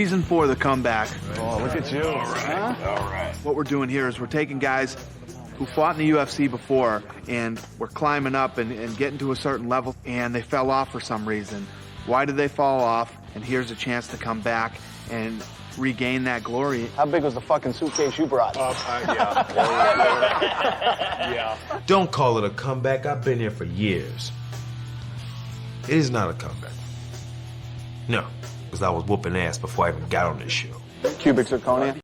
Season 4, The Comeback. Oh, look at you. All right. What we're doing here is we're taking guys who fought in the UFC before and were climbing up and getting to a certain level, and they fell off for some reason. Why did they fall off? And here's a chance to come back and regain that glory. How big was the fucking suitcase you brought? Yeah. Don't call it a comeback. I've been here for years. It is not a comeback. No, because I was whooping ass before I even got on this show. Cubic zirconia.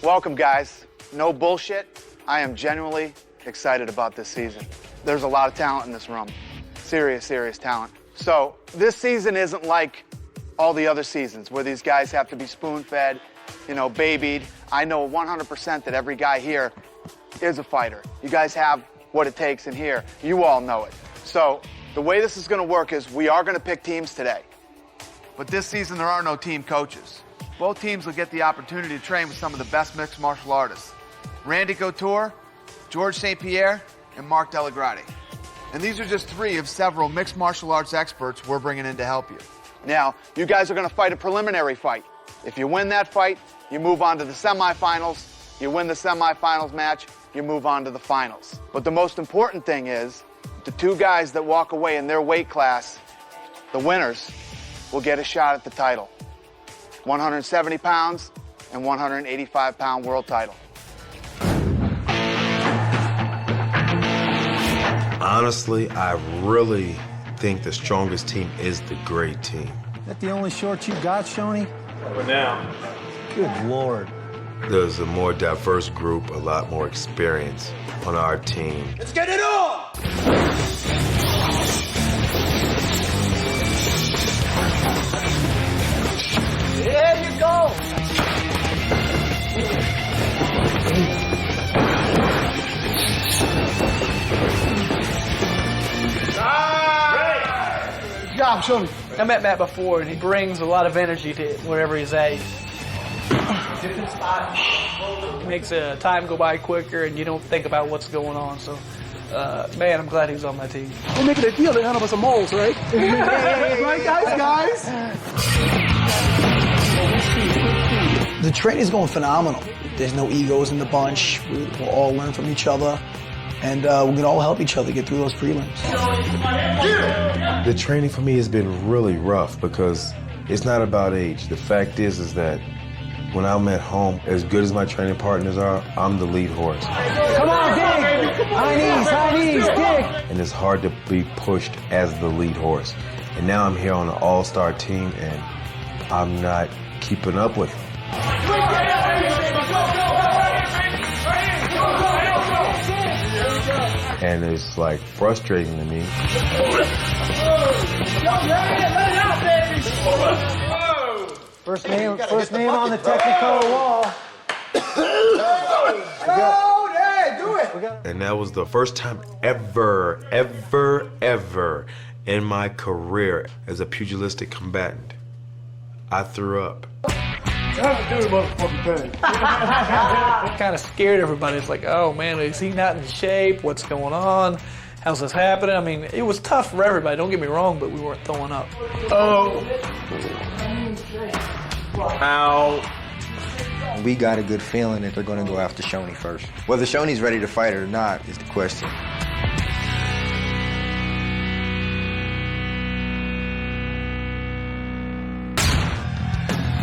Welcome, guys. No bullshit. I am genuinely excited about this season. There's a lot of talent in this room. Serious, serious talent. So this season isn't like all the other seasons where these guys have to be spoon-fed, you know, babied. I know 100% that every guy here is a fighter. You guys have what it takes in here. You all know it. So the way this is going to work is we are going to pick teams today. But this season there are no team coaches. Both teams will get the opportunity to train with some of the best mixed martial artists. Randy Couture, George St. Pierre, and Mark Delagrati. And these are just 3 of several mixed martial arts experts we're bringing in to help you. Now, you guys are going to fight a preliminary fight. If you win that fight, you move on to the semifinals. You win the semifinals match, you move on to the finals. But the most important thing is, the 2 guys that walk away in their weight class, the winners, will get a shot at the title. 170 pounds and 185-pound world title. Honestly, I really think the strongest team is the great team. Is that the only shorts you got, Shoney? For now. Good Lord. There's a more diverse group, a lot more experience on our team. Let's get it on! There you go! Good job, Shoney. I met Matt before, and he brings a lot of energy to wherever he's at. He makes time go by quicker, and you don't think about what's going on. So, man, I'm glad he's on my team. We're making a deal to handle us some moles, right? Right, guys? The training's going phenomenal. There's no egos in the bunch. We'll all learn from each other. And we're going to all help each other get through those prelims. The training for me has been really rough because it's not about age. The fact is that when I'm at home, as good as my training partners are, I'm the lead horse. Come on, dig! High knees, dig! And it's hard to be pushed as the lead horse. And now I'm here on an all-star team, and I'm not keeping up with them. And it's like frustrating to me. First name on the Technicolor wall. And that was the first time ever in my career as a pugilistic combatant, I threw up. Kind of scared everybody. It's like, oh man, is he not in shape? What's going on? How's this happening? I mean, it was tough for everybody. Don't get me wrong, but we weren't throwing up. Oh. Ow. We got a good feeling that they're going to go after Shoney first. Whether Shoney's ready to fight or not is the question.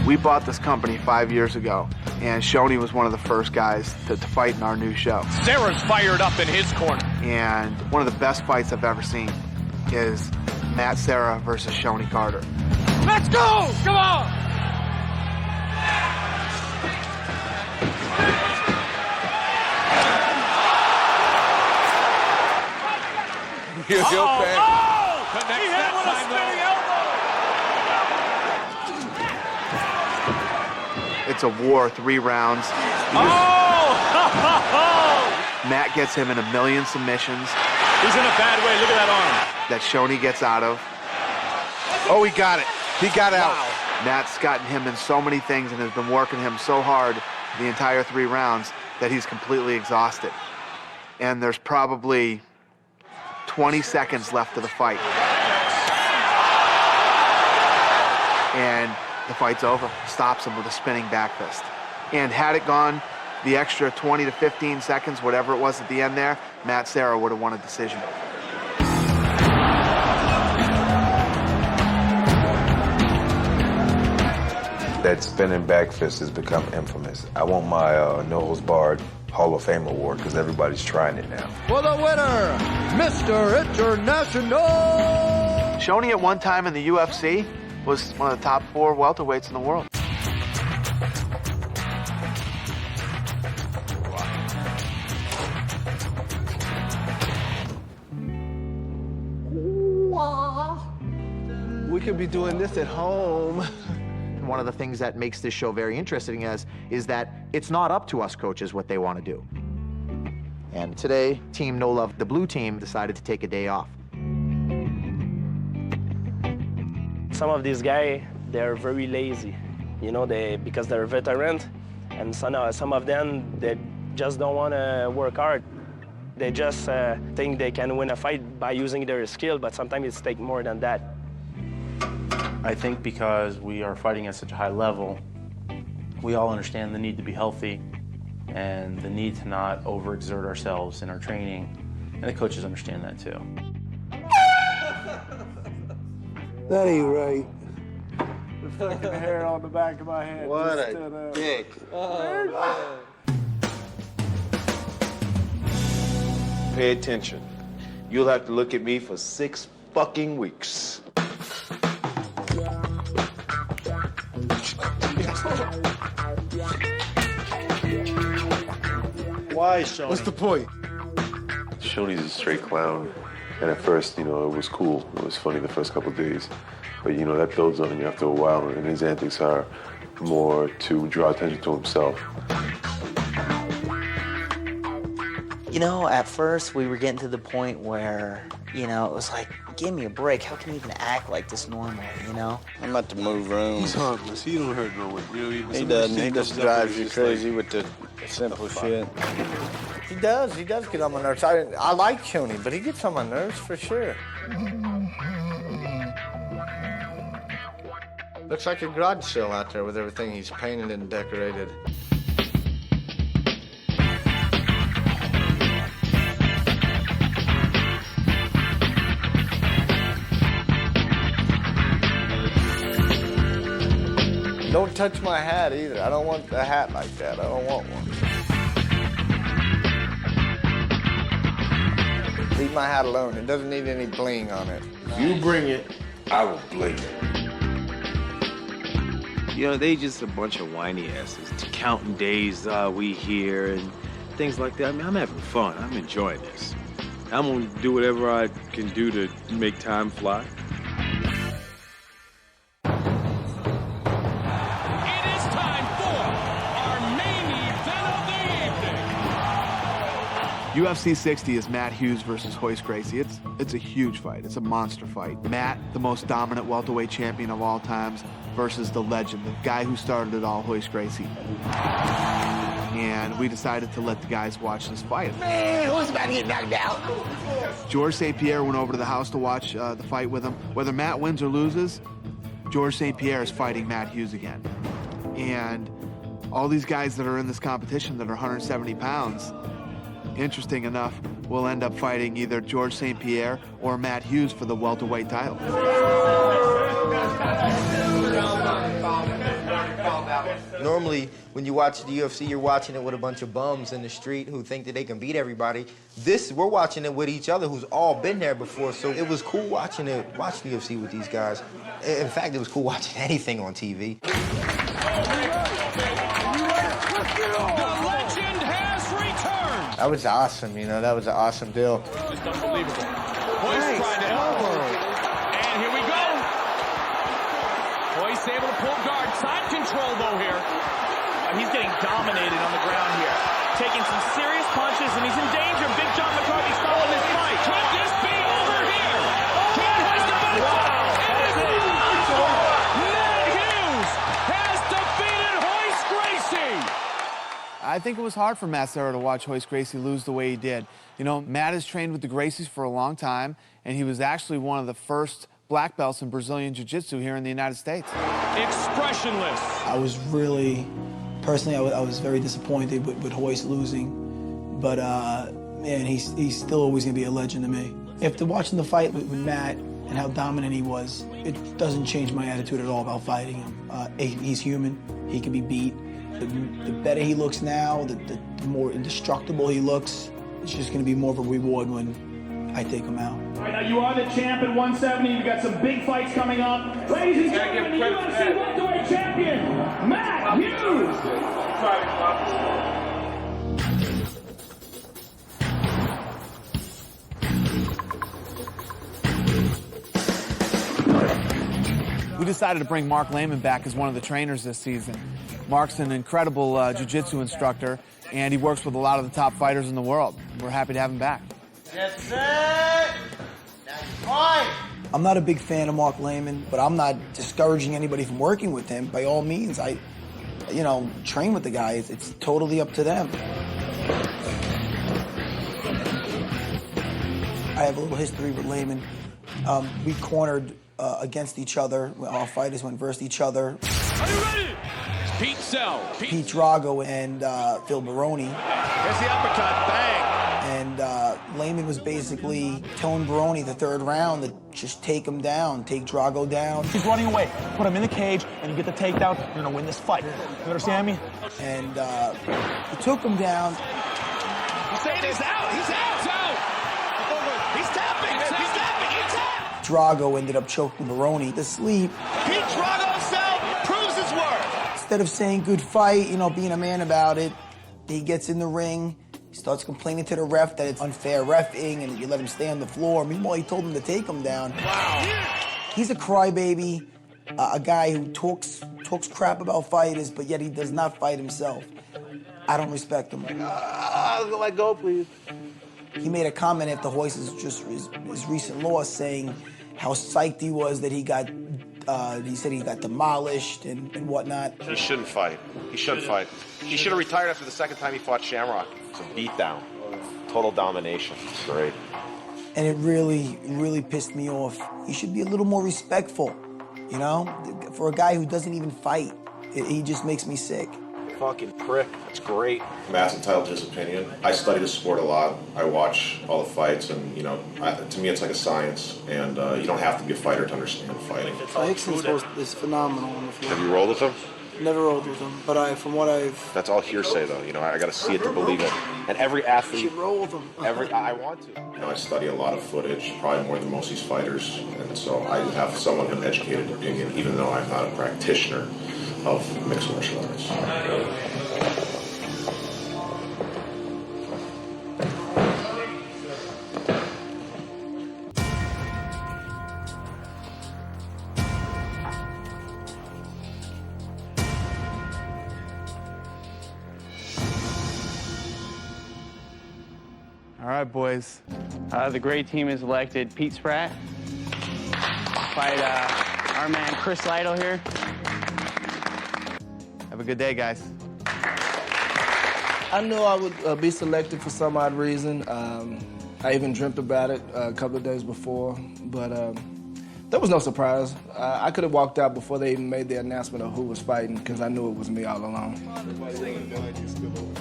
We bought this company 5 years ago, and Shoney was one of the first guys to fight in our new show. Sarah's fired up in his corner. And one of the best fights I've ever seen is Matt Serra versus Shoney Carter. Let's go! Come on! You okay? Oh! He hit with a spinning elbow! It's a war, 3 rounds. Oh! Matt gets him in 1,000,000 submissions. He's in a bad way. Look at that arm. That Shoney gets out of. Oh, he got it. He got out. Matt's gotten him in so many things and has been working him so hard the entire 3 rounds that he's completely exhausted. and there's probably 20 seconds left of the fight. And the fight's over. Stops him with a spinning back fist. And had it gone the extra 20 to 15 seconds, whatever it was at the end there, Matt Serra would have won a decision. That spinning back fist has become infamous. I want my Noah's Bard Hall of Fame award because everybody's trying it now. For the winner, Mr. International! Shoney at one time in the UFC was one of the top 4 welterweights in the world. We could be doing this at home. One of the things that makes this show very interesting is that it's not up to us coaches what they want to do. And today, Team No Love, the blue team, decided to take a day off. Some of these guys, they're very lazy, you know, because they're veterans, and some of them, they just don't want to work hard. They just think they can win a fight by using their skill, but sometimes it takes more than that. I think because we are fighting at such a high level, we all understand the need to be healthy and the need to not overexert ourselves in our training, and the coaches understand that too. That ain't right. The fucking hair on the back of my head. What a dick. Oh, Pay attention. You'll have to look at me for 6 fucking weeks. Why, Shoney? What's the point? Shoney's a straight clown. And at first, it was cool. It was funny the first couple of days. But, that builds on you after a while, and his antics are more to draw attention to himself. At first we were getting to the point where, it was like, give me a break. How can you even act like this normally, I'm about to move rooms. He's harmless. He don't hurt no one. He doesn't. He just drives you crazy with the simple shit. He does get on my nerves. I like Shoney, but he gets on my nerves for sure. Looks like a garage sale out there with everything he's painted and decorated. Don't touch my hat either. I don't want a hat like that. I don't want one. Leave my hat alone. It doesn't need any bling on it. You bring it, I will bling it. They just a bunch of whiny asses. Counting days we here and things like that. I mean, I'm having fun. I'm enjoying this. I'm gonna do whatever I can do to make time fly. UFC 60 is Matt Hughes versus Royce Gracie. It's a huge fight. It's a monster fight. Matt, the most dominant welterweight champion of all times, versus the legend, the guy who started it all, Royce Gracie. And we decided to let the guys watch this fight. Man, who's about to get knocked out? Georges St-Pierre went over to the house to watch the fight with him. Whether Matt wins or loses, Georges St-Pierre is fighting Matt Hughes again. And all these guys that are in this competition that are 170 pounds, interesting enough, will end up fighting either Georges St-Pierre or Matt Hughes for the welterweight title. Normally, when you watch the UFC, you're watching it with a bunch of bums in the street who think that they can beat everybody. We're watching it with each other who's all been there before, so it was cool watching the UFC with these guys. In fact, it was cool watching anything on TV. That was awesome, that was an awesome deal. It's unbelievable. Royce trying to help. And here we go. Royce able to pull guard. Side control, though, here. He's getting dominated on the ground here. Taking some serious punches, and he's in danger. Big John McCarthy's following this fight. Could this be over here? Ken has to beat it. It is Matt Hughes has defeated Royce Gracie. I I think it was hard for Matt Serra to watch Royce Gracie lose the way he did. You know, Matt has trained with the Gracies for a long time, and he was actually one of the first black belts in Brazilian Jiu-Jitsu here in the United States. Expressionless. I was really, personally, I was very disappointed with Royce losing. But, man, he's still always going to be a legend to me. After watching the fight with Matt and how dominant he was, it doesn't change my attitude at all about fighting him. He's human. He can be beat. The better he looks now, the more indestructible he looks, it's just going to be more of a reward when I take him out. All right, now you are the champ at 170. You've got some big fights coming up. Ladies and gentlemen, the UFC welterweight champion, Matt Hughes. We decided to bring Marc Laiman back as one of the trainers this season. Marc's an incredible jiu-jitsu instructor, and he works with a lot of the top fighters in the world. We're happy to have him back. That's it. That's fine. I'm not a big fan of Marc Laiman, but I'm not discouraging anybody from working with him. By all means, train with the guy. It's totally up to them. I have a little history with Laiman. We cornered against each other. Our fighters went versus each other. Are you ready? Pete Sell. Pete Drago and Phil Baroni. Here's the uppercut. Bang. And Laiman was basically telling Baroni the third round to just take him down, take Drago down. He's running away. Put him in the cage and you get the takedown. You're going to win this fight. You understand me? And he took him down. He's saying he's out. He's out. He's out. He's tapping. He's tapping. He's tapping. Drago ended up choking Baroni to sleep. Pete Drago himself proves his worth. Instead of saying good fight, being a man about it, he gets in the ring. He starts complaining to the ref that it's unfair reffing and you let him stay on the floor. Meanwhile, he told him to take him down. Wow. He's a crybaby, a guy who talks crap about fighters, but yet he does not fight himself. I don't respect him. Let go, please. He made a comment after Royce's his recent loss, saying how psyched he was that he said he got demolished and whatnot. He shouldn't fight. He shouldn't fight. He should have retired after the second time he fought Shamrock. It's a beatdown. Total domination. It's great. And it really, really pissed me off. He should be a little more respectful, For a guy who doesn't even fight, he just makes me sick. Fucking prick. That's great. Matt's entitled to his opinion. I study the sport a lot. I watch all the fights, and to me, it's like a science. And you don't have to be a fighter to understand fighting. Hickson's is phenomenal on the floor. Have you rolled with him? Never rolled with him, but from what I've... That's all hearsay, though. I got to see it to believe it. And every athlete... You should roll with him. I want to. I study a lot of footage, probably more than most of these fighters, and so I have somewhat of an educated opinion, even though I'm not a practitioner of mixed martial arts. All right, boys. The great team has elected Pete Spratt. Fight our man Chris Lytle here. Have a good day, guys. I knew I would be selected for some odd reason. I even dreamt about it a couple of days before, but there was no surprise. I could have walked out before they even made the announcement of who was fighting because I knew it was me all along.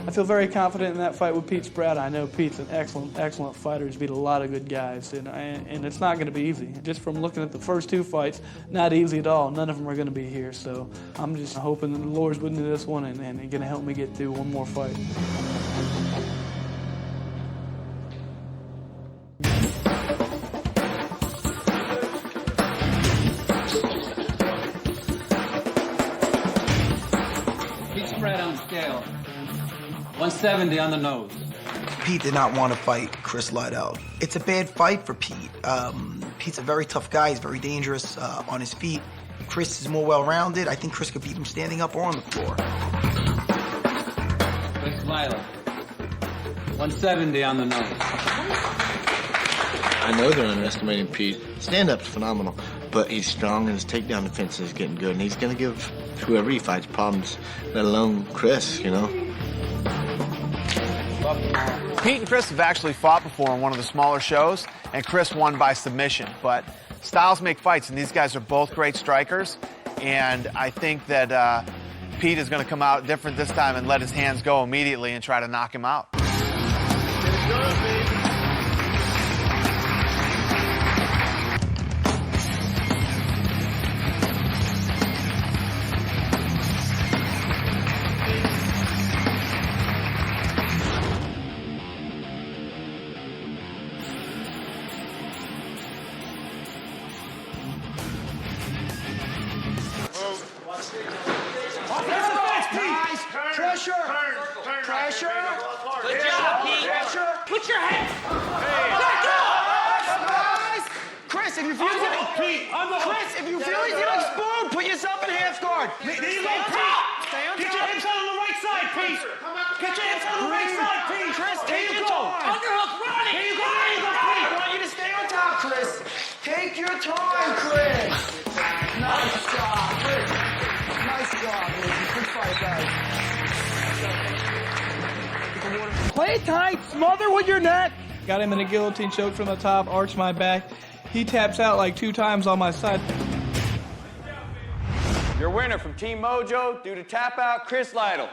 I feel very confident in that fight with Pete Spratt. I know Pete's an excellent fighter. He's beat a lot of good guys, and it's not going to be easy. Just from looking at the first two fights, not easy at all. None of them are going to be here, so I'm just hoping that the Lord's with me this one and going to help me get through one more fight. Pete Spratt on scale. 170 on the nose. Pete did not want to fight Chris Lytle. It's a bad fight for Pete. Pete's a very tough guy. He's very dangerous on his feet. Chris is more well-rounded. I think Chris could beat him standing up or on the floor. Chris Lytle. 170 on the nose. I know they're underestimating Pete. Stand-up's phenomenal, but he's strong and his takedown defense is getting good, and he's going to give whoever he fights problems, let alone Chris, off tomorrow. Pete and Chris have actually fought before in one of the smaller shows, and Chris won by submission. But styles make fights, and these guys are both great strikers. And I think that Pete is going to come out different this time and let his hands go immediately and try to knock him out. Pressure. Good job, Pete. Pressure. Put your hands. Nice. Chris, if you feel he's gonna explode, put yourself in half guard. Get your hips out on the right side, Pete. Get your hips on the right side, Pete. Chris, take your time. Underhook, running. Here you go. I want you to stay on top, Chris. Take your time, Chris. Nice job, Chris. Nice job, baby. Good fight, guys. Play tight, smother with your neck. Got him in a guillotine choke from the top, arched my back. He taps out like 2 times on my side. Your winner from Team Mojo due to tap out, Chris Lytle.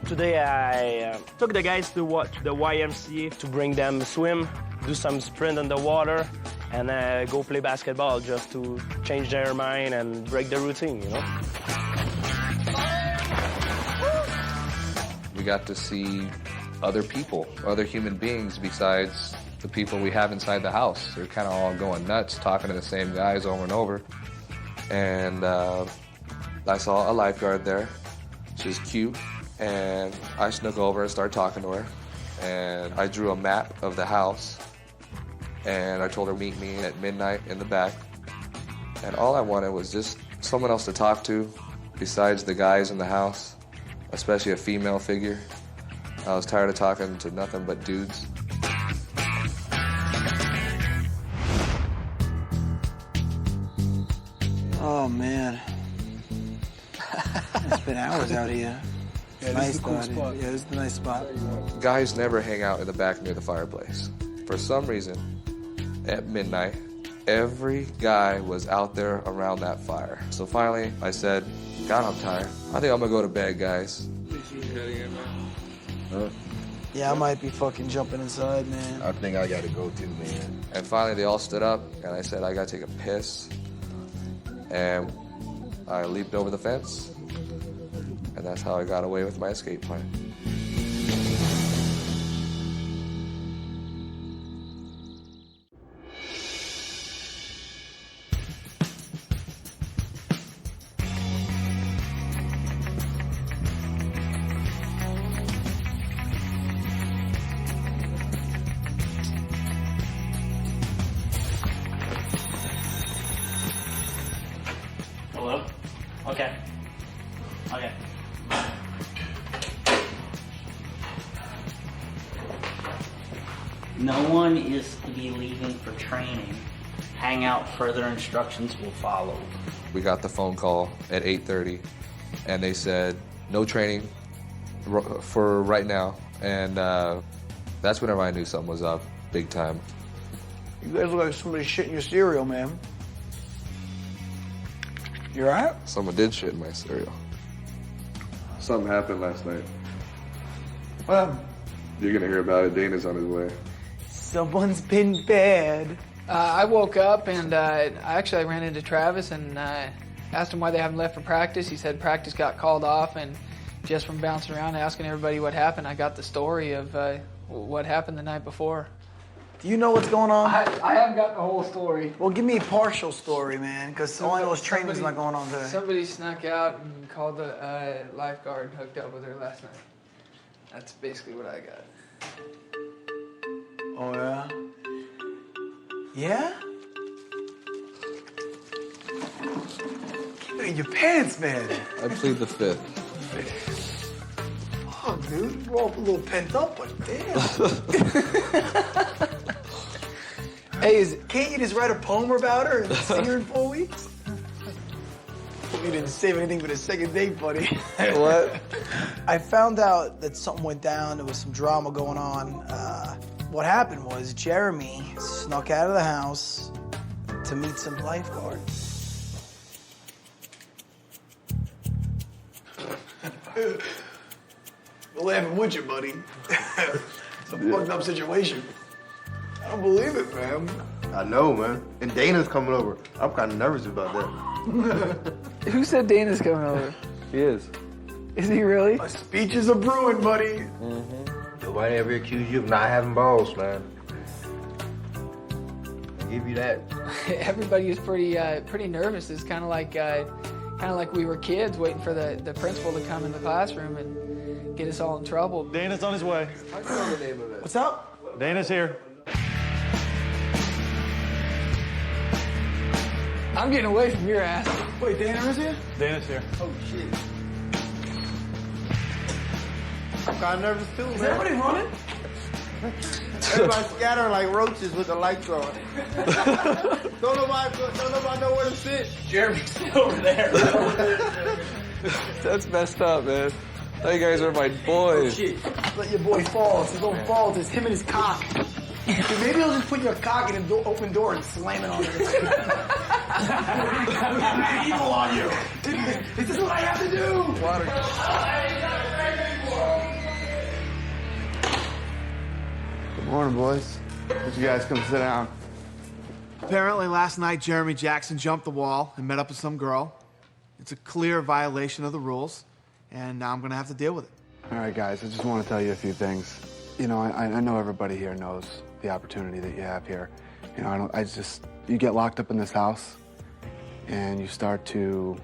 Today I took the guys to the YMCA to bring them swim, do some sprint in the water, and go play basketball just to change their mind and break the routine, you know? We got to see other people, other human beings besides the people we have inside the house. They're kind of all going nuts, talking to the same guys over and over. And I saw a lifeguard there. She was cute. And I snuck over and started talking to her. And I drew a map of the house. And I told her meet me at midnight in the back. And all I wanted was just someone else to talk to besides the guys in the house, especially a female figure. I was tired of talking to nothing but dudes. Oh, man. It's been hours out here. Yeah, Nice this is a cool spot. spot. Yeah, this is a nice spot. Guys never hang out in the back near the fireplace. For some reason, at midnight, every guy was out there around that fire. So finally, I said, God, I'm tired. I think I'm gonna go to bed, guys. Yeah, I might be fucking jumping inside, man. I think I gotta go too, man. And finally, they all stood up, and I said, I gotta take a piss. And I leaped over the fence, and that's how I got away with my escape plan. Hello? Okay. Okay. No one is to be leaving for training. Hang out, further instructions will follow. We got the phone call at 8:30, and they said, no training for right now. And that's whenever I knew something was up, big time. You guys look like somebody shitting your cereal, man. You all right? Someone did shit in my cereal. Something happened last night. Well, You're gonna hear about it. Dana's on his way. someone's been bad. I woke up and I ran into Travis and asked him why they haven't left for practice. He said practice got called off, and just from bouncing around asking everybody what happened, I got the story of what happened the night before. Do you know what's going on? I haven't got the whole story. Well, give me a partial story, man, because all I know is training's not going on today. Somebody snuck out and called the lifeguard and hooked up with her last night. That's basically what I got. Oh, yeah? Yeah? Keep it in your pants, man. I plead the fifth. Oh, dude, we're all a little pent up, but damn. Hey, can't you just write a poem about her and see her in 4 weeks? You didn't save anything for the second date, buddy. What? I found out that something went down. There was some drama going on. What happened was Jeremy snuck out of the house to meet some lifeguards. We're laughing with you, buddy. It's a fucked up situation. I don't believe it, man. I know, man. And Dana's coming over. I'm kind of nervous about that. Who said Dana's coming over? He is. Is he really? My speeches are brewing, buddy. Nobody ever accused you of not having balls, man. I'll give you that. Everybody was pretty nervous. It's kind of like we were kids waiting for the principal to come in the classroom and get us all in trouble. Dana's on his way. I know the name of it. What's up? Dana's here. I'm getting away from your ass. Wait, Dana is here? Dana's here. Oh, shit. I'm kind of nervous too, man. Is everybody running? Everybody scattering like roaches with the lights on. Don't nobody know where to sit. Jeremy's still over there. That's messed up, man. You guys are my boys. Shit. Let your boy fall. It's his own fault. It's him and his cock. Dude, maybe he'll just put your cock in an open door and slam it on you. I'm evil on you. Is this what I have to do? Water. Good morning, boys. Would you guys come sit down? Apparently last night, Jeremy Jackson jumped the wall and met up with some girl. It's a clear violation of the rules, and now I'm gonna have to deal with it. All right, guys, I just want to tell you a few things. You know, I know everybody here knows the opportunity that you have here. You know, you get locked up in this house and you start to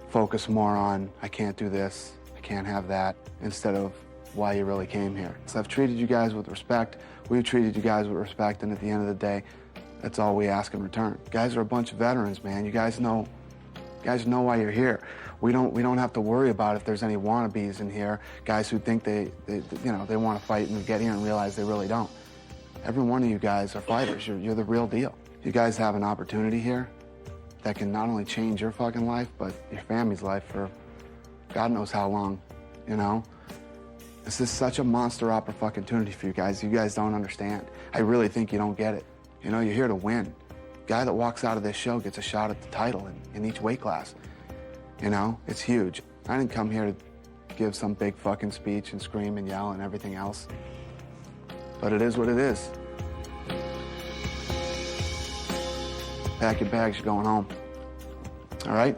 focus more on, I can't do this, I can't have that, instead of why you really came here. So I've treated you guys with respect, we've treated you guys with respect, and at the end of the day, that's all we ask in return. You guys are a bunch of veterans, man. You guys know why you're here. We don't have to worry about if there's any wannabes in here, guys who think they want to fight and get here and realize they really don't. Every one of you guys are fighters. You're the real deal. You guys have an opportunity here that can not only change your fucking life, but your family's life for God knows how long, you know? This is such a monster opportunity for you guys. You guys don't understand. I really think you don't get it. You know, you're here to win. Guy that walks out of this show gets a shot at the title in each weight class. You know, it's huge. I didn't come here to give some big fucking speech and scream and yell and everything else. But it is what it is. Pack your bags, you're going home. All right?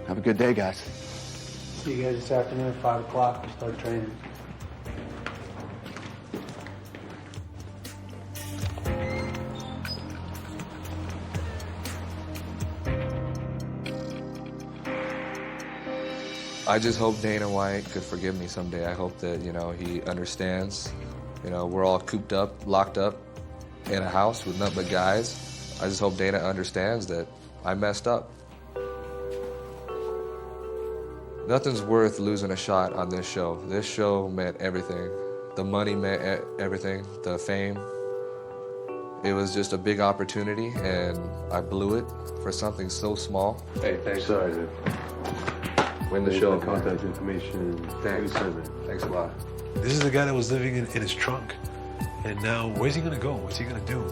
Have a good day, guys. See you guys this afternoon at 5 o'clock. We start training. I just hope Dana White could forgive me someday. I hope that, he understands. We're all cooped up, locked up in a house with nothing but guys. I just hope Dana understands that I messed up. Nothing's worth losing a shot on this show. This show meant everything. The money meant everything, the fame. It was just a big opportunity, and I blew it for something so small. Hey, thanks. Sorry, dude. Win the show. Contact information. Thanks. Thanks a lot. This is the guy that was living in his trunk. And now, where's he gonna go? What's he gonna do?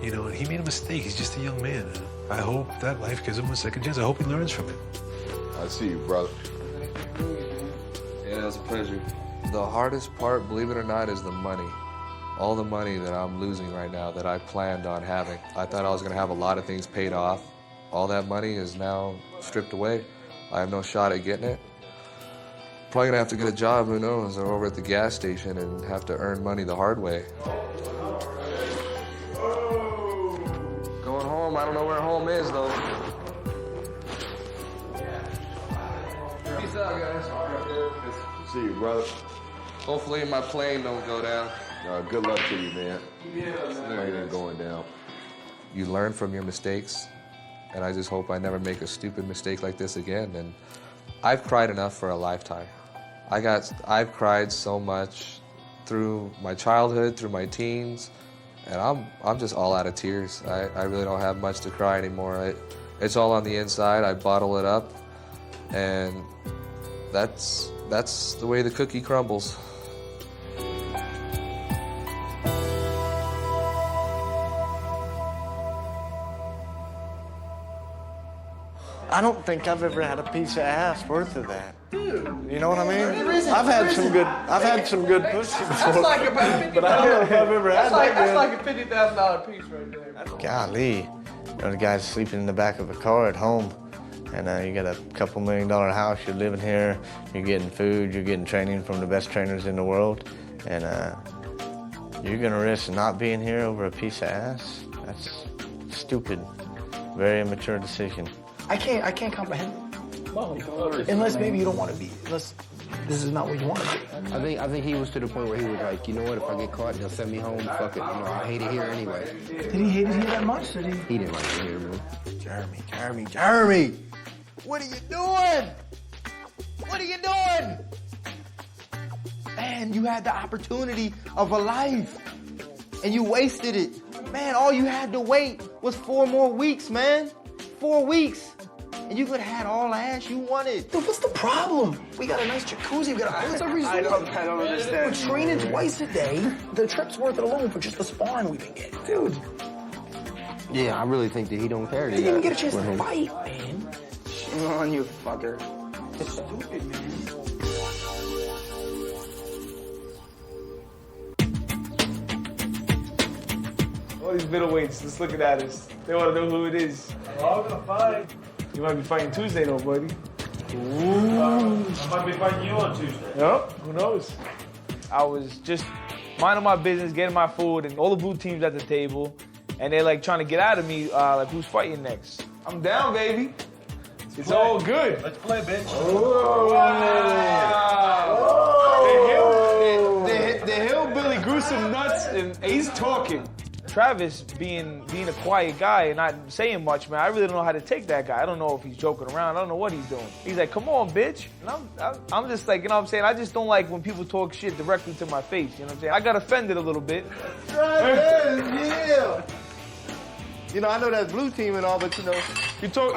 And he made a mistake. He's just a young man. I hope that life gives him a second chance. I hope he learns from it. I see you, brother. Yeah, it was a pleasure. The hardest part, believe it or not, is the money. All the money that I'm losing right now that I planned on having. I thought I was gonna have a lot of things paid off. All that money is now stripped away. I have no shot at getting it. Probably gonna have to get a job, who knows, or over at the gas station and have to earn money the hard way. Going home, I don't know where home is though. Peace out, guys. See you, brother. Hopefully my plane don't go down. Good luck to you, man. It ain't going down. You learn from your mistakes, and I just hope I never make a stupid mistake like this again. And I've cried enough for a lifetime. I've cried so much through my childhood, through my teens, and I'm just all out of tears. I really don't have much to cry anymore. It's all on the inside. I bottle it up, and that's the way the cookie crumbles. I don't think I've ever had a piece of ass worth of that. Dude. You know what I mean? I've had some good pussy before. That's like about $50,000. But I don't know if I've ever had that. That's like a $50,000 piece right there. Golly, the guy's sleeping in the back of a car at home, and you got a couple $1 million house. You're living here. You're getting food. You're getting training from the best trainers in the world, and you're gonna risk not being here over a piece of ass? That's stupid. Very immature decision. I can't comprehend it. Unless maybe you don't want to be. Unless this is not what you want to be. I think he was to the point where he was like, you know what? If I get caught, they'll send me home. Fuck it. You know, I hate it here anyway. Did he hate it here that much? He didn't like it here, man. Jeremy! What are you doing? What are you doing? Man, you had the opportunity of a life, and you wasted it. Man, all you had to wait was 4 more weeks, man. 4 weeks. And you could have had all the ass you wanted. Dude, what's the problem? We got a nice jacuzzi, we got a resort. I don't understand. We're training twice a day. The trip's worth it alone for just the sparring we've been getting. Dude. Yeah, I really think that he don't care. He didn't even get a chance to fight, man. Shame on you, fucker. It's stupid, man. All these middleweights just looking at us. They want to know who it is. We're all gonna fight. You might be fighting Tuesday though, buddy. Ooh. I might be fighting you on Tuesday. Yep, who knows? I was just minding my business, getting my food, and all the blue teams at the table, and they're like trying to get out of me, like who's fighting next. I'm down, baby. It's all good. Let's play, bitch. Oh. Wow. The hillbilly grew some nuts, and he's talking. Travis being a quiet guy and not saying much, man, I really don't know how to take that guy. I don't know if he's joking around. I don't know what he's doing. He's like, come on, bitch. And I'm just like, you know what I'm saying? I just don't like when people talk shit directly to my face, you know what I'm saying? I got offended a little bit. Travis, yeah. You know, I know that's blue team and all, but you know, I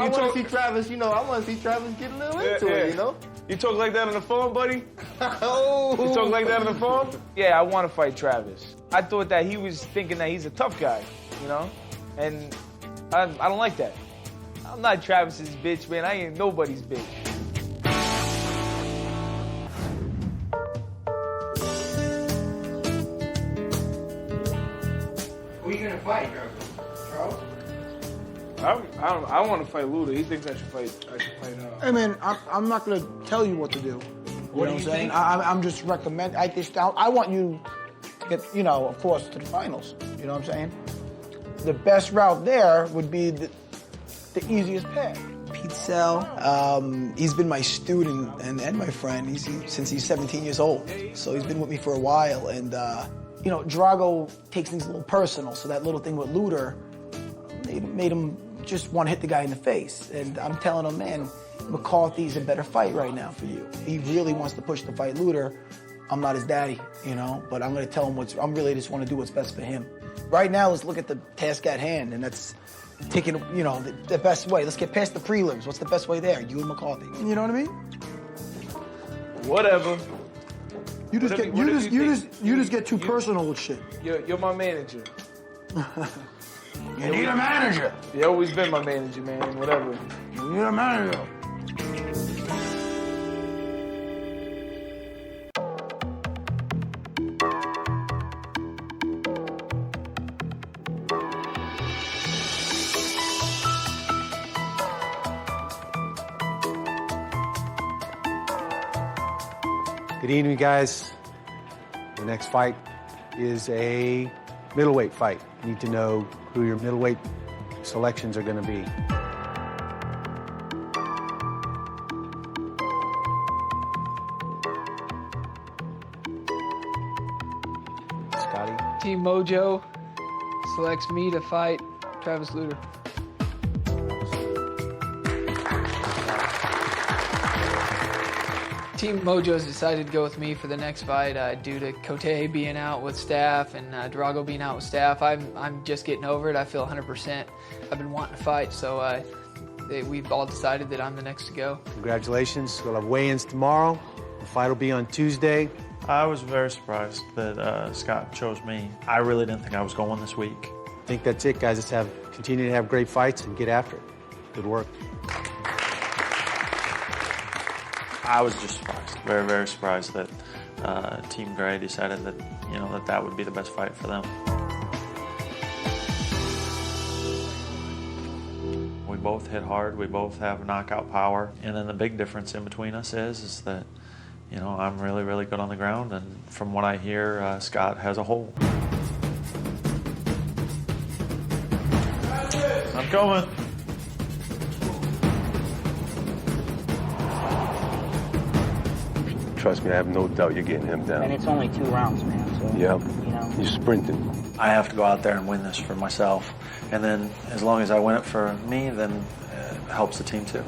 want to see Travis, you know, I want to see Travis get a little into it, you know? You talk like that on the phone, buddy? Oh. You talk like that on the phone? Yeah, I want to fight Travis. I thought that he was thinking that he's a tough guy, you know? And I don't like that. I'm not Travis's bitch, man. I ain't nobody's bitch. Who are you going to fight, Charles? I want to fight Luda. He thinks I should fight. Hey man, I'm not gonna tell you what to do. You know what I'm saying? I'm just recommend. I want you to get, you know, of course, to the finals. You know what I'm saying? The best route there would be the easiest path. Pete Sell, he's been my student and my friend since he's 17 years old. So he's been with me for a while. And, you know, Drago takes things a little personal. So that little thing with Luder made him just want to hit the guy in the face. And I'm telling him, man, McCarthy's a better fight right now for you. He really wants to push the fight Luder. I'm not his daddy, you know, but I'm going to tell him I'm really just want to do what's best for him. Right now, let's look at the task at hand, and that's taking, you know, the best way. Let's get past the prelims. What's the best way there? You and McCarthy. You know what I mean? Whatever. You just get too personal with shit. You're my manager. You need a manager. You always been my manager, man. Whatever. You need a manager. Good evening, guys. The next fight is a middleweight fight. You need to know who your middleweight selections are going to be. Scotty? Team Mojo selects me to fight Travis Lutter. Team Mojo's decided to go with me for the next fight due to Cote being out with staff and Drago being out with staff. I'm just getting over it. I feel 100%. I've been wanting to fight, so we've all decided that I'm the next to go. Congratulations. We'll have weigh-ins tomorrow. The fight will be on Tuesday. I was very surprised that Scott chose me. I really didn't think I was going this week. I think that's it, guys. Just continue to have great fights and get after it. Good work. I was just surprised, very, very surprised that Team Gray decided that, that would be the best fight for them. We both hit hard, we both have knockout power, and then the big difference in between us is that, I'm really, really good on the ground, and from what I hear, Scott has a hole. I'm coming. Trust me, I have no doubt you're getting him down. And it's only 2 rounds, man. So, Yep. You're sprinting. I have to go out there and win this for myself. And then as long as I win it for me, then it helps the team too.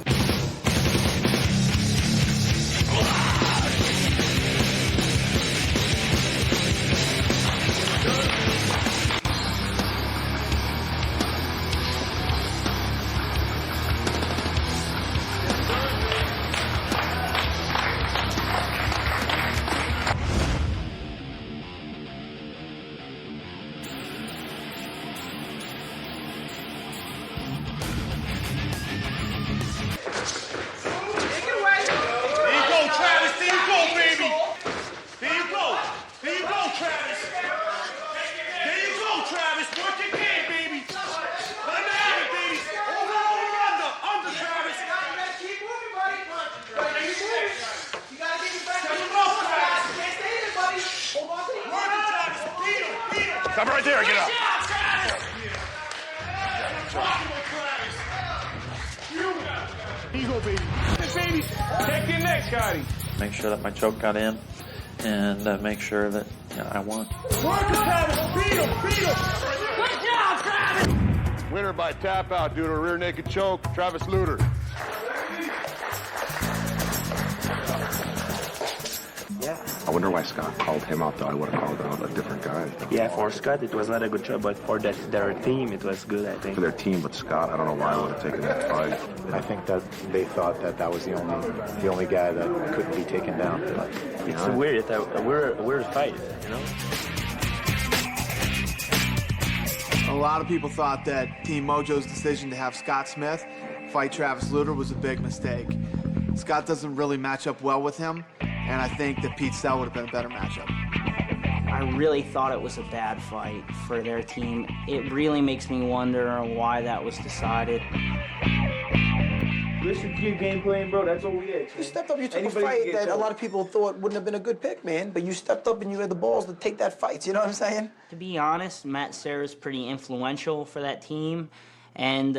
Stop right there, get up. Eagle, baby. Baby, take your neck, Scotty. Make sure that my choke got in, and make sure that I won. Winner by tap out due to a rear naked choke, Travis Lutter. I wonder why Scott called him out, though. I would have called out a different guy. Yeah, for Scott, it was not a good job, but for their team, it was good, I think. For their team, but Scott, I don't know why I would have taken that fight. I think that they thought that was the only guy that couldn't be taken down. It's a weird fight, A lot of people thought that Team Mojo's decision to have Scott Smith fight Travis Lutter was a big mistake. Scott doesn't really match up well with him, and I think that Pete Sell would have been a better matchup. I really thought it was a bad fight for their team. It really makes me wonder why that was decided. Listen, keep game playing, bro. That's all we ask. You stepped up, you took a fight that a lot of people thought wouldn't have been a good pick, man. But you stepped up and you had the balls to take that fight. You know what I'm saying? To be honest, Matt Serra's pretty influential for that team. And,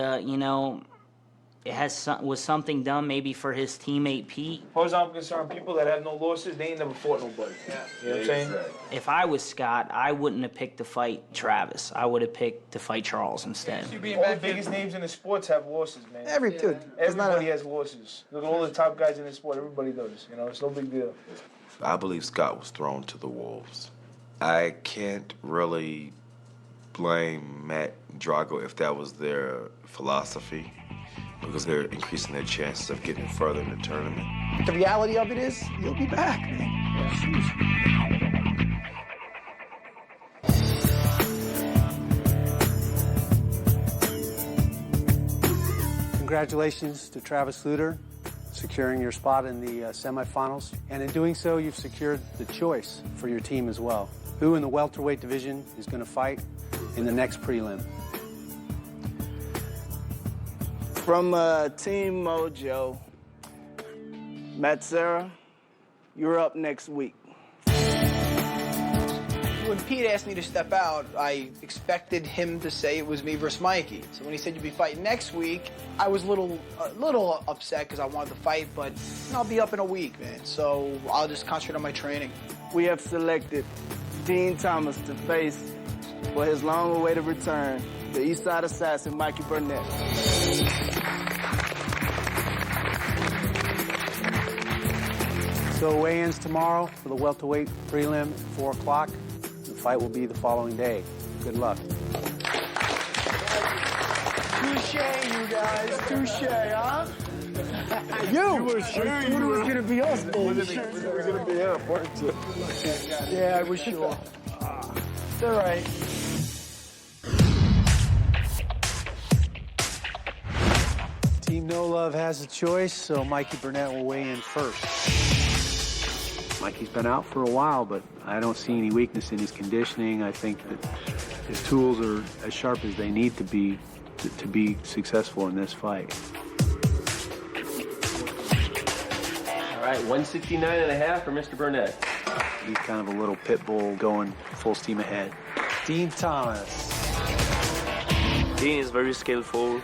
it was something done maybe for his teammate Pete. As far as I'm concerned, people that have no losses, they ain't never fought nobody. Yeah. You know what I'm saying? If I was Scott, I wouldn't have picked to fight Travis. I would have picked to fight Charles instead. All the biggest names in the sports have losses, man. Everybody has losses. Look at all the top guys in the sport. Everybody does. It's no big deal. I believe Scott was thrown to the wolves. I can't really blame Matt Drago if that was their philosophy, because they're increasing their chances of getting further in the tournament. The reality of it is, you'll be back, man. Congratulations to Travis Lutter, securing your spot in the semifinals. And in doing so, you've secured the choice for your team as well. Who in the welterweight division is going to fight in the next prelim? From Team Mojo, Matt Serra, you're up next week. When Pete asked me to step out, I expected him to say it was me versus Mikey. So when he said you'd be fighting next week, I was a little upset because I wanted to fight, but I'll be up in a week, man. So I'll just concentrate on my training. We have selected Dean Thomas to face, for his long-awaited return, the Eastside Assassin, Mikey Burnett. So weigh-ins tomorrow for the welterweight prelim at 4 o'clock. The fight will be the following day. Good luck. Touche, you guys. Touche, huh? You were sure it was going to be us, baby. It was going to be him, weren't you? Yeah, I was sure. It's all right. Team No Love has a choice, so Mikey Burnett will weigh in first. Mikey's been out for a while, but I don't see any weakness in his conditioning. I think that his tools are as sharp as they need to be successful in this fight. All right, 169.5 for Mr. Burnett. He's kind of a little pit bull going full steam ahead. Dean Thomas. Dean is very skillful.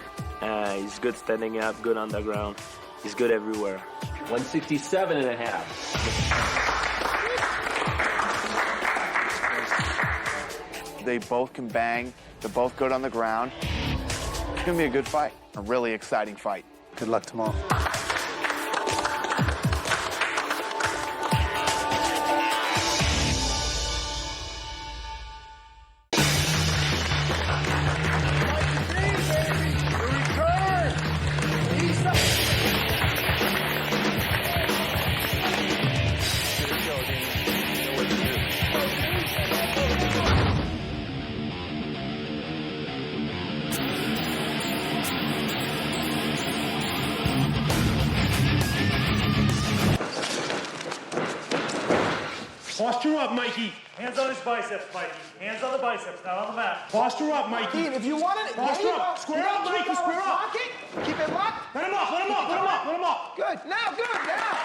He's good standing up, good on the ground. He's good everywhere. 167.5. They both can bang. They're both good on the ground. It's going to be a good fight, a really exciting fight. Good luck tomorrow. Posture up, Mikey. Hands on his biceps, Mikey. Hands on the biceps, not on the mat. Posture up, Mikey. Dean, if you want it, posture up. Square up, Mikey. Square up. Keep it locked. Let him up. Let him up. Let him up. Let him up. Good. Now, good. Now.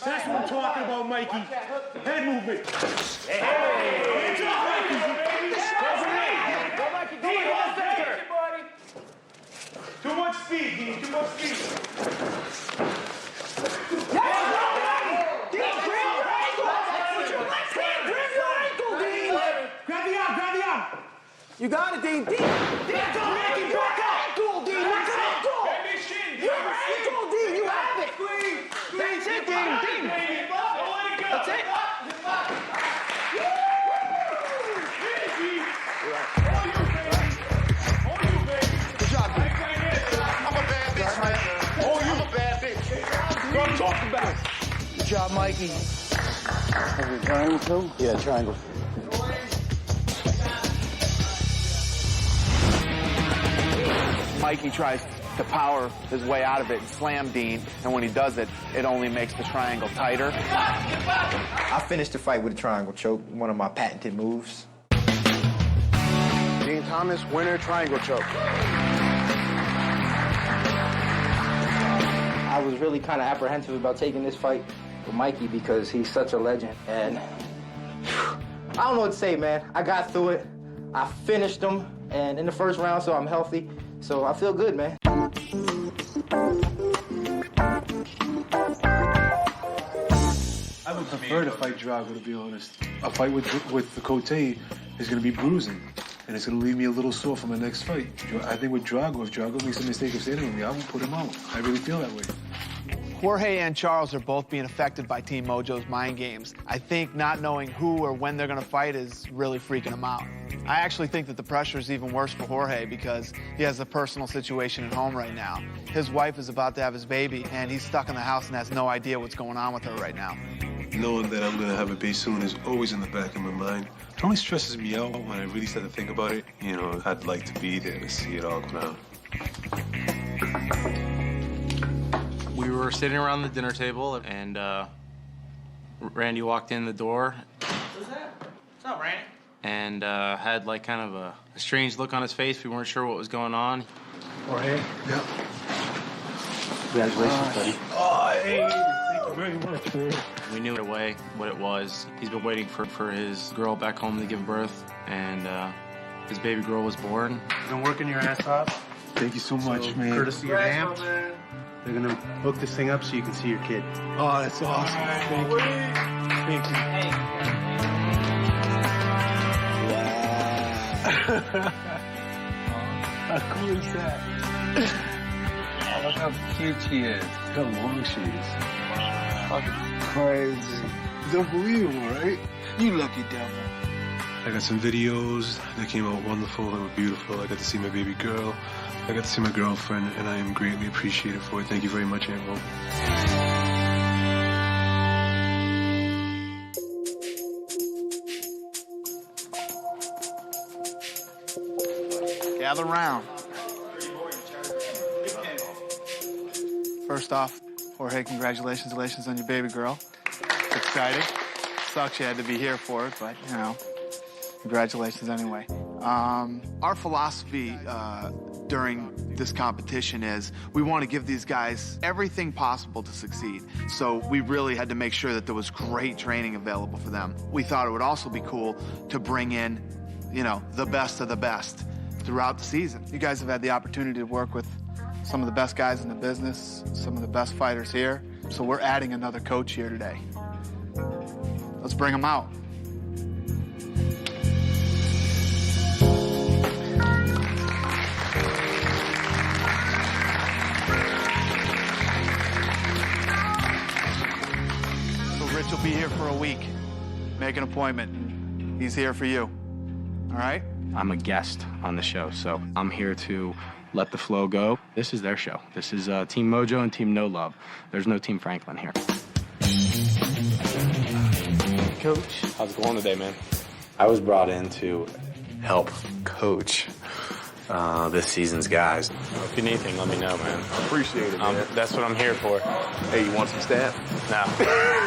That's what I'm talking about, Mikey. Head movement. Hey. Hands up, Mikey. Go, Mikey. Dean, hold center. Too much speed, Dean. Too much speed. You got it, Dean. Dean, back up, Mikey, back up. Ankle, Dean, back up. Ankle. Your ankle, Dean, you have it. That's it, Dean. That's it. Good job, Dean. I'm a bad bitch, man. Oh, you're a bad bitch. What I'm talking about. Good job, Mikey. Triangle, too? Yeah, triangle. Mikey tries to power his way out of it and slam Dean, and when he does it, it only makes the triangle tighter. I finished the fight with a triangle choke, one of my patented moves. Dean Thomas, winner, triangle choke. I was really kind of apprehensive about taking this fight with Mikey because he's such a legend. And I don't know what to say, man. I got through it. I finished him, and in the first round, so I'm healthy. So I feel good, man. I would prefer to fight Drago, to be honest. A fight with the Cote is going to be bruising, and it's going to leave me a little sore for my next fight. I think with Drago, if Drago makes a mistake of standing with me, I will put him out. I really feel that way. Jorge and Charles are both being affected by Team Mojo's mind games. I think not knowing who or when they're going to fight is really freaking them out. I actually think that the pressure is even worse for Jorge because he has a personal situation at home right now. His wife is about to have his baby, and he's stuck in the house and has no idea what's going on with her right now. Knowing that I'm going to have a baby soon is always in the back of my mind. It only stresses me out when I really start to think about it. You know, I'd like to be there to see it all go down. We were sitting around the dinner table, and Randy walked in the door. Who's that? What's up, Randy? And had like kind of a strange look on his face. We weren't sure what was going on. Jorge? Yeah. Congratulations, buddy. Oh, hey, thank you very much, man. We knew right away what it was. He's been waiting for his girl back home to give birth, and his baby girl was born. You've been working your ass off. Thank you so much, man. Courtesy of AMP, they're going to hook this thing up so you can see your kid. Oh, that's awesome. Thank you. Thank you. How cool is that? Oh, look how cute she is. Look how long she is. Fucking crazy. It's unbelievable, right? You lucky devil. I got some videos that came out wonderful. They were beautiful. I got to see my baby girl. I got to see my girlfriend, and I am greatly appreciated for it. Thank you very much, Aunt Ro. Gather round. First off, Jorge, congratulations on your baby girl. It's exciting. Sucks you had to be here for it, but, you know, congratulations anyway. Our philosophy during this competition is we want to give these guys everything possible to succeed. So we really had to make sure that there was great training available for them. We thought it would also be cool to bring in, you know, the best of the best throughout the season. You guys have had the opportunity to work with some of the best guys in the business, some of the best fighters here. So we're adding another coach here today. Let's bring them out. So Rich will be here for a week. Make an appointment. He's here for you. All right? I'm a guest on the show, so I'm here to let the flow go. This is their show. This is Team Mojo and Team No Love. There's no Team Franklin here. Coach, how's it going today, man? I was brought in to help coach this season's guys. If you need anything, let me know, man. Appreciate it, man. That's what I'm here for. Hey, you want some stat? No.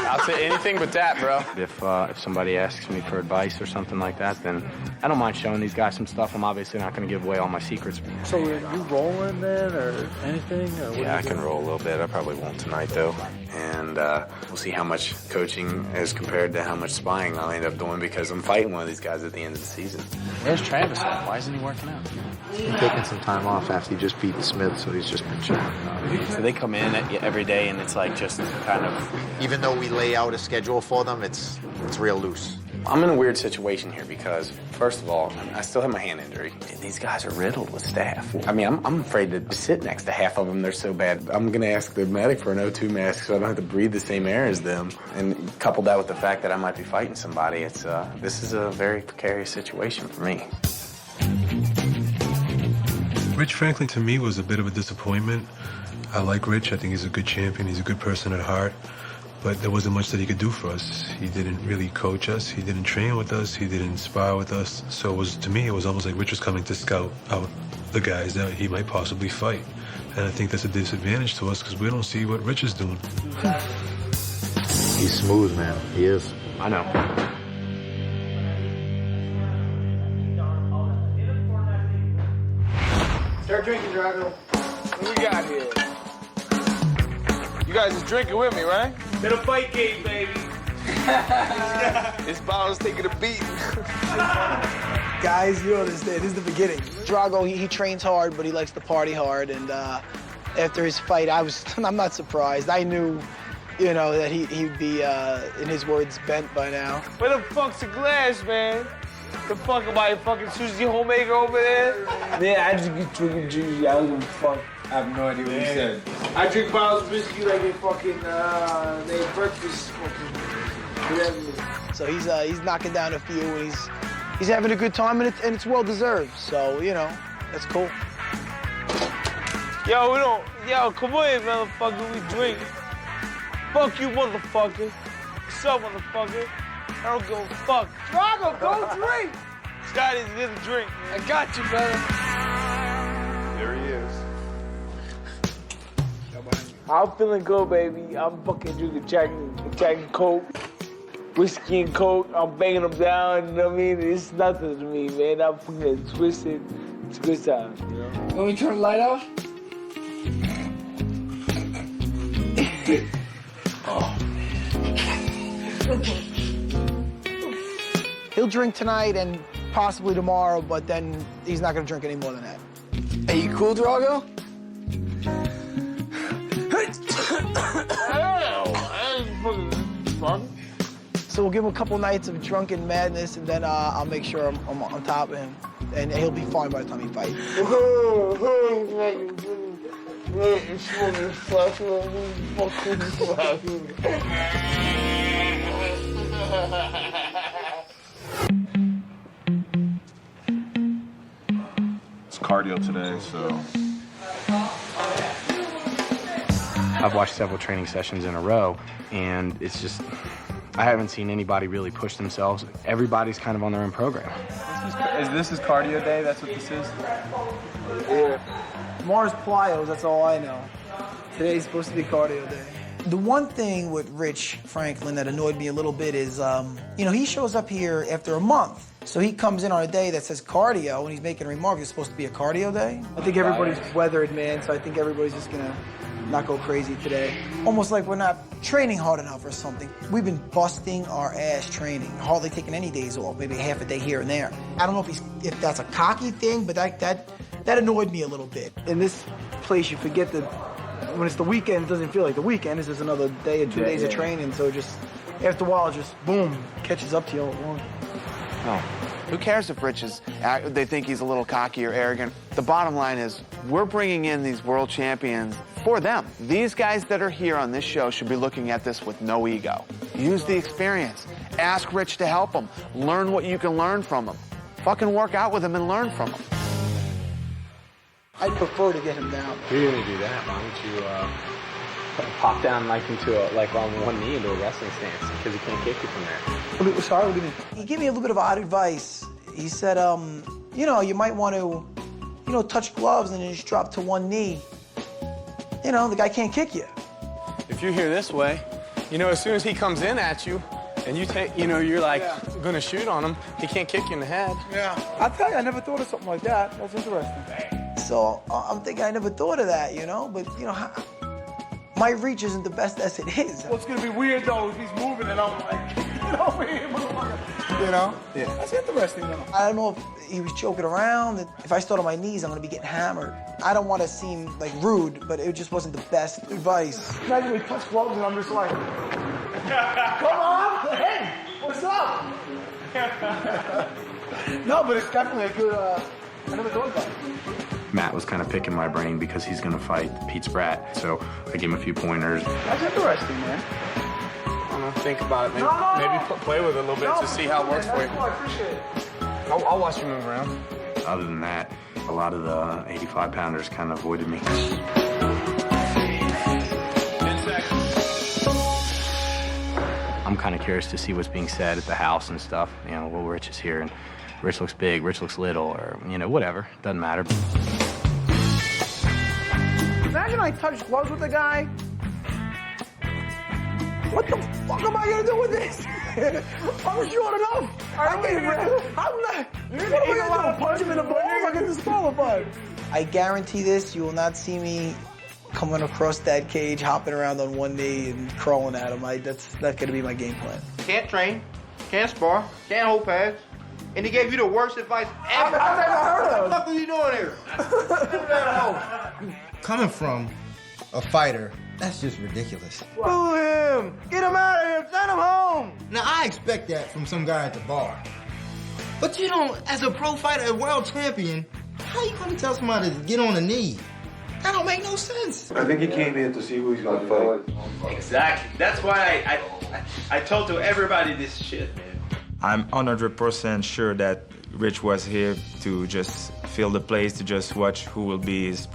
I'll say anything but that, bro. If somebody asks me for advice or something like that, then I don't mind showing these guys some stuff. I'm obviously not going to give away all my secrets. So are you rolling then, or anything? Or Yeah, I can roll a little bit. I probably won't tonight, though. And we'll see how much coaching is compared to how much sparring I'll end up doing because I'm fighting one of these guys at the end of the season. Where's Travis at? Why isn't he working out? He's been taking some time off after he just beat Smith, so he's just been chilling. So they come in every day, and it's like just kind of... Even though we lay out a schedule for them, it's real loose. I'm in a weird situation here because, first of all, I still have my hand injury. These guys are riddled with staph. I mean, I'm afraid to sit next to half of them. They're so bad. I'm going to ask the medic for an O2 mask so I don't have to breathe the same air as them. And couple that with the fact that I might be fighting somebody, this is a very precarious situation for me. Rich Franklin, to me, was a bit of a disappointment. I like Rich. I think he's a good champion. He's a good person at heart. But there wasn't much that he could do for us. He didn't really coach us. He didn't train with us. He didn't spar with us. So to me, it was almost like Rich was coming to scout out the guys that he might possibly fight. And I think that's a disadvantage to us because we don't see what Rich is doing. He's smooth, man. He is. I know. Start drinking, Drago. What we got here? You guys is drinking with me, right? To the fight game, baby. This bottle's taking a beat. Guys, you don't understand. This is the beginning. Drago, he trains hard, but he likes to party hard. And after his fight, I'm not surprised. I knew, you know, that he'd be, in his words, bent by now. Where the fuck's the glass, man? The fuck am I, fucking Susie Homemaker over there? Man, I just be drinking juice. I don't give a fuck. I have no idea what he said. I drink bottles of whiskey like they fucking, they breakfast fucking whatever. So he's knocking down a few, and he's having a good time, and it's well deserved. So, you know, that's cool. Yo, come on, motherfucker, we drink. Fuck you, motherfucker. What's up, motherfucker? I don't give a fuck. Drago, go drink. Scotty's gonna drink, man. I got you, brother. There he is. I'm feeling good, baby. I'm fucking drinking Jack and Coke, whiskey and Coke. I'm banging them down, you know what I mean? It's nothing to me, man. I'm fucking twisted. It's a good time, you know? When we turn the light off? He'll drink tonight and possibly tomorrow, but then he's not going to drink any more than that. Hey, you cool, Drago? So we'll give him a couple nights of drunken madness, and then I'll make sure I'm on top of him, and he'll be fine by the time he fights. cardio today, so. I've watched several training sessions in a row, and it's just, I haven't seen anybody really push themselves. Everybody's kind of on their own program. This is cardio day? That's what this is? Yeah. Tomorrow's plyos, that's all I know. Today's supposed to be cardio day. The one thing with Rich Franklin that annoyed me a little bit is, he shows up here after a month. So he comes in on a day that says cardio, and he's making a remark it's supposed to be a cardio day. I think everybody's weathered, man, so I think everybody's just gonna not go crazy today. Almost like we're not training hard enough or something. We've been busting our ass training, hardly taking any days off, maybe half a day here and there. I don't know if that's a cocky thing, but that annoyed me a little bit. In this place, you forget that when it's the weekend, it doesn't feel like the weekend. It's just another day or 2 days of training. So just after a while, it just boom, catches up to you all at once. No. Who cares if Rich they think he's a little cocky or arrogant? The bottom line is we're bringing in these world champions for them. These guys that are here on this show should be looking at this with no ego. Use the experience. Ask Rich to help them. Learn what you can learn from him. Fucking work out with him and learn from him. I'd prefer to get him down. You're gonna do that, why don't you pop down on one knee into a wrestling stance, because he can't kick you from there. Sorry, what do you mean? He gave me a little bit of odd advice. He said, you might want to, touch gloves and then just drop to one knee. The guy can't kick you. If you're here this way, as soon as he comes in at you, and you take, you're like gonna shoot on him, he can't kick you in the head. Yeah. I'll tell you, I never thought of something like that. That's interesting. So I'm thinking I never thought of that, but my reach isn't the best as it is. Well, it's gonna be weird though if he's moving and I'm like, get over here, motherfucker. Yeah. That's interesting though. I don't know if he was joking around. If I start on my knees, I'm gonna be getting hammered. I don't want to seem like rude, but it just wasn't the best advice. Imagine we touch gloves and I'm just like, come on, hey, what's up? No, but it's definitely a good, I never thought about it. Matt was kind of picking my brain because he's going to fight Pete Spratt, so I gave him a few pointers. That's interesting, man. I don't know, think about it. Maybe play with it a little bit to see how it works for you. I appreciate it. I'll watch you move around. Other than that, a lot of the 85-pounders kind of avoided me. 10 seconds. I'm kind of curious to see what's being said at the house and stuff. Well, Rich is here, and Rich looks big, Rich looks little, or, whatever. Doesn't matter. Imagine I touch gloves with a guy. What the fuck am I gonna do with this? I'm short enough. I'm not. What am I gonna do? Punch him in the balls? I get disqualified. I guarantee this, you will not see me coming across that cage, hopping around on one knee and crawling at him. That's not gonna be my game plan. Can't train, can't spar, can't hold pads. And he gave you the worst advice ever. I've never heard of it. What the fuck are you doing here? Coming from a fighter, that's just ridiculous. Boo him! Get him out of here! Send him home! Now, I expect that from some guy at the bar. But as a pro fighter, a world champion, how you gonna tell somebody to get on a knee? That don't make no sense. I think he came in to see who he's gonna fight. Exactly. That's why I told to everybody this shit, man. I'm 100% sure that Rich was here to just fill the place, to just watch who will be his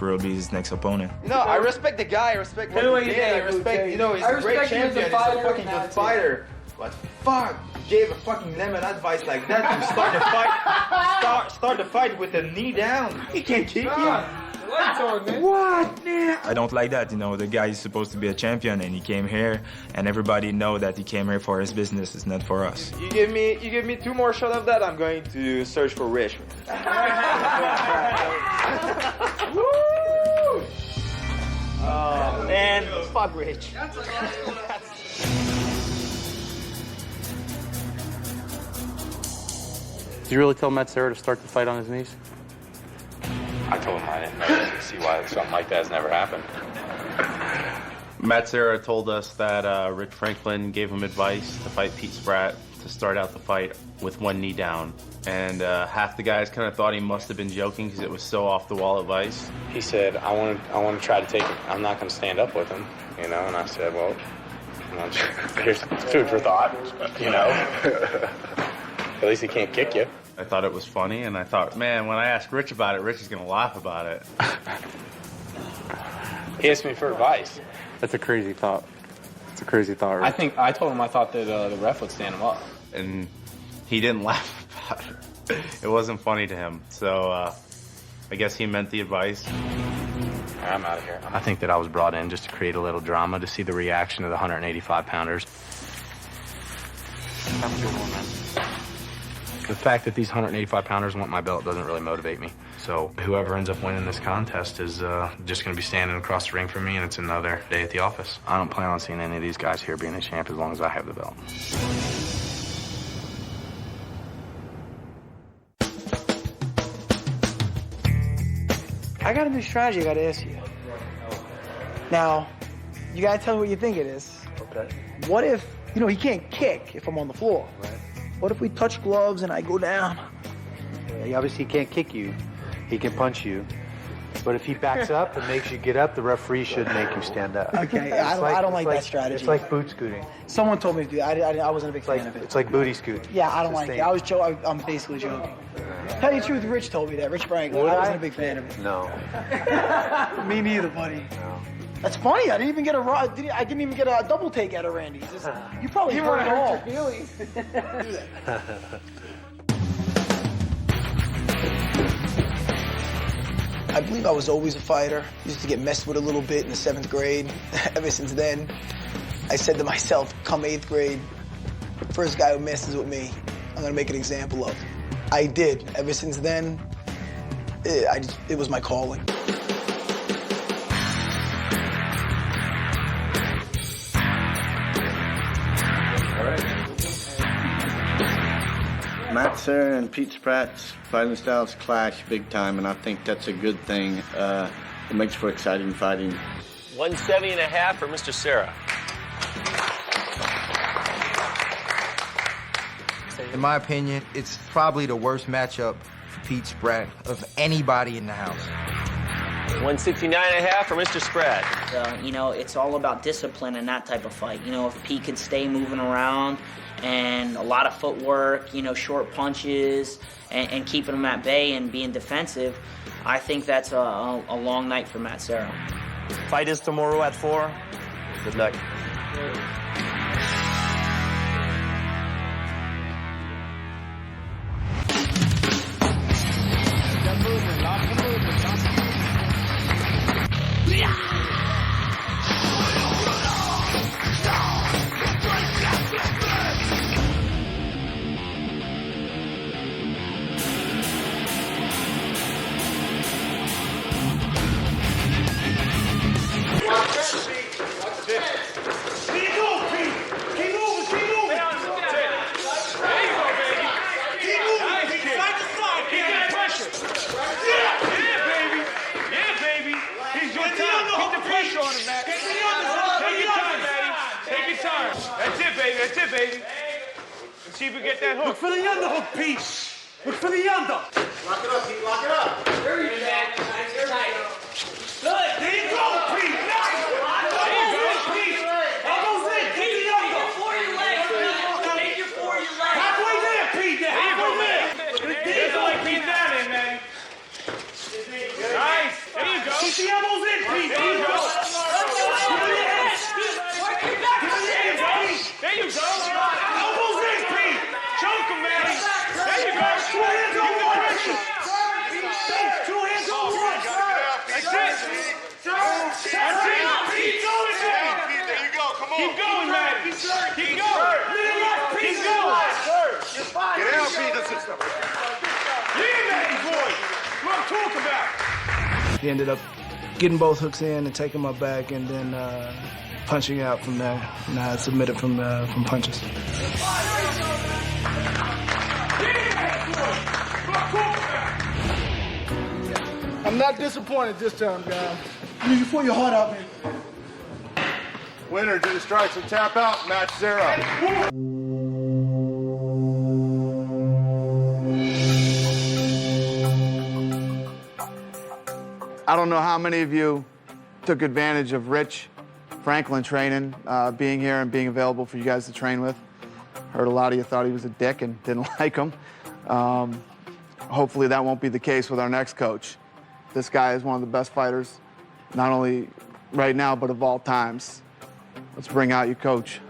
next opponent. I respect the guy. I respect what he did. I respect, he's a great champion. He's a fucking good fighter. But fuck, he gave a fucking lemon advice like that to start the fight. Start the fight with a knee down. He can't kick you. What, man? I don't like that. The guy is supposed to be a champion, and he came here, and everybody know that he came here for his business. It's not for us. You give me 2 more shots of that, I'm going to search for Rich. Woo! Oh man, fuck Rich. Did you really tell Matt Serra to start the fight on his knees? I told him I didn't know, see why something like that has never happened. Matt Serra told us that Rich Franklin gave him advice to fight Pete Spratt to start out the fight with one knee down. And half the guys kind of thought he must have been joking because it was so off-the-wall advice. He said, I want to try to take him. I'm not going to stand up with him, And I said, well, here's food for thought, At least he can't kick you. I thought it was funny, and I thought, man, when I asked Rich about it, Rich is going to laugh about it. He asked me for advice. That's a crazy thought. It's a crazy thought. Rich. I told him I thought that the ref would stand him up. And he didn't laugh about it. It wasn't funny to him. So I guess he meant the advice. I'm out of here. I think that I was brought in just to create a little drama, to see the reaction of the 185-pounders. Have a good one, man. The fact that these 185-pounders want my belt doesn't really motivate me. So whoever ends up winning this contest is just going to be standing across the ring from me, and it's another day at the office. I don't plan on seeing any of these guys here being a champ as long as I have the belt. I got a new strategy I got to ask you. Now, you got to tell me what you think it is. Okay. What if, he can't kick if I'm on the floor. Right. What if we touch gloves and I go down? He obviously can't kick you. He can punch you. But if he backs up and makes you get up, the referee should make you stand up. Okay, I don't like that strategy. It's like boot scooting. Someone told me to do that. I wasn't a big fan of it. It's like booty scooting. Yeah, I don't like it. I'm basically joking. Tell you the truth, Rich told me that. Rich Franklin. I wasn't a big fan of it. No. Me neither, buddy. No. That's funny. I didn't even get a double take out of Randy. You probably heard it all. Feelings. I believe I was always a fighter. Used to get messed with a little bit in the 7th grade. Ever since then, I said to myself, come 8th grade, first guy who messes with me, I'm gonna make an example of. I did. Ever since then, it was my calling. Matt Serra and Pete Spratt's fighting styles clash big time, and I think that's a good thing. It makes for exciting fighting. 170.5 for Mr. Serra. In my opinion, it's probably the worst matchup for Pete Spratt of anybody in the house. 169.5 for Mr. Spratt. It's all about discipline in that type of fight. If Pete could stay moving around and a lot of footwork, short punches, and keeping him at bay and being defensive, I think that's a long night for Matt Serra. Fight is tomorrow at 4. Good luck. That's it, baby. Let's see if we get that hook. Look for the underhook, Pete. Look for the under. Lock it up, Pete. Lock it up. There you go. Good. There you go, Pete. Nice. There you go, Pete. Elbows in. Take the under. Take your 4 your legs. Halfway there, Pete. There you go, man. There you go, Pete. Down there, man. Nice. There you go. Keep the elbows in, Pete. There you go. There you go. Elbows in, Pete. Choke him, man. There you go. 2 hands on one. 2 hands on one. That's it. That's it. Keep going, man. There you go. Come on. Keep going, man. Keep going. Little left, Pete. Keep going. Get out, Pete. That's it. Yeah, man, boy. What I'm talking about. He ended up getting both hooks in and taking my back, and then punching out from there. And I submitted from punches. I'm not disappointed this time, guys. You pour your heart out, man. Winner to the strikes and tap out, Matt Serra. I don't know how many of you took advantage of Rich Franklin training, being here and being available for you guys to train with. Heard a lot of you thought he was a dick and didn't like him. Hopefully that won't be the case with our next coach. This guy is one of the best fighters, not only right now, but of all times. Let's bring out your coach.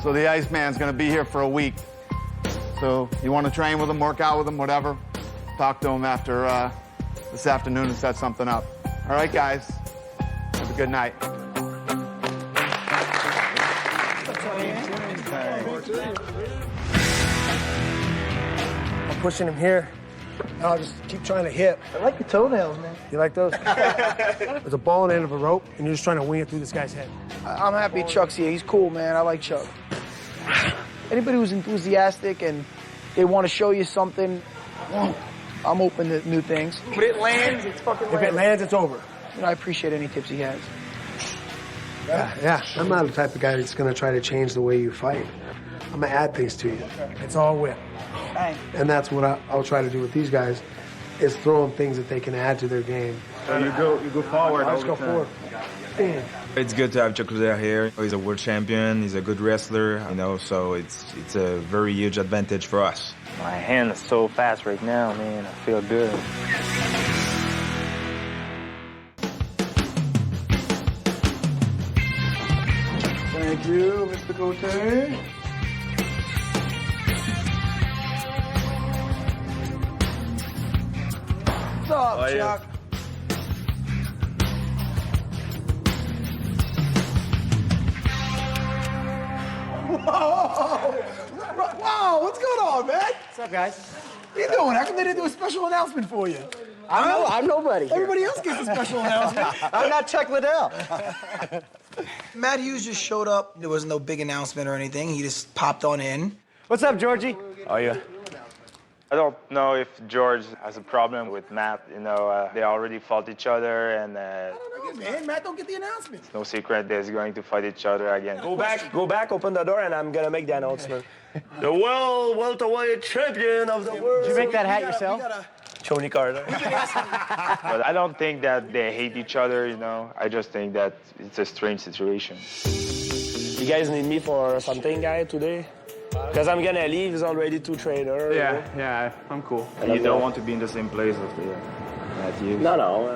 So the Iceman's gonna be here for a week. So you want to train with him, work out with him, whatever, talk to him after this afternoon and set something up. All right, guys, have a good night. I'm pushing him here, and I'll just keep trying to hit. I like your toenails, man. You like those? There's a ball on the end of a rope, and you're just trying to wing it through this guy's head. I'm happy Chuck's here. He's cool, man. I like Chuck. Anybody who's enthusiastic and they want to show you something, I'm open to new things. But it lands, it's fucking If it lands, it's over. You know, I appreciate any tips he has. Yeah. I'm not the type of guy that's going to try to change the way you fight. I'm going to add things to you. It's all wit. And that's what I'll try to do with these guys, is throw them things that they can add to their game. So you go forward. Let's go forward. Damn. It's good to have Chukwueze here. He's a world champion. He's a good wrestler, you know. So it's a very huge advantage for us. My hand is so fast right now, man. I feel good. Thank you, Mr. Cote. What's up, Chuck? Whoa! Wow, what's going on, man? What's up, guys? What are you doing? How come they didn't do a special announcement for you? I'm nobody. Everybody else gets a special announcement. I'm not Chuck Liddell. Matt Hughes just showed up. There was no big announcement or anything. He just popped on in. What's up, Georgie? Oh, yeah. I don't know if George has a problem with Matt. You know, they already fought each other, and I don't know, man. Matt don't get the announcement. no secret they're going to fight each other again. Go back, open the door, and I'm gonna make the announcement. The world welterweight champion of the world. Did you make that hat yourself? Tony Carter. But I don't think that they hate each other, you know. I just think that it's a strange situation. You guys need me for something, guy, today? Because I'm gonna leave. There's already 2 trainers. Yeah, I'm cool. You don't want to be in the same place as Matthew. No.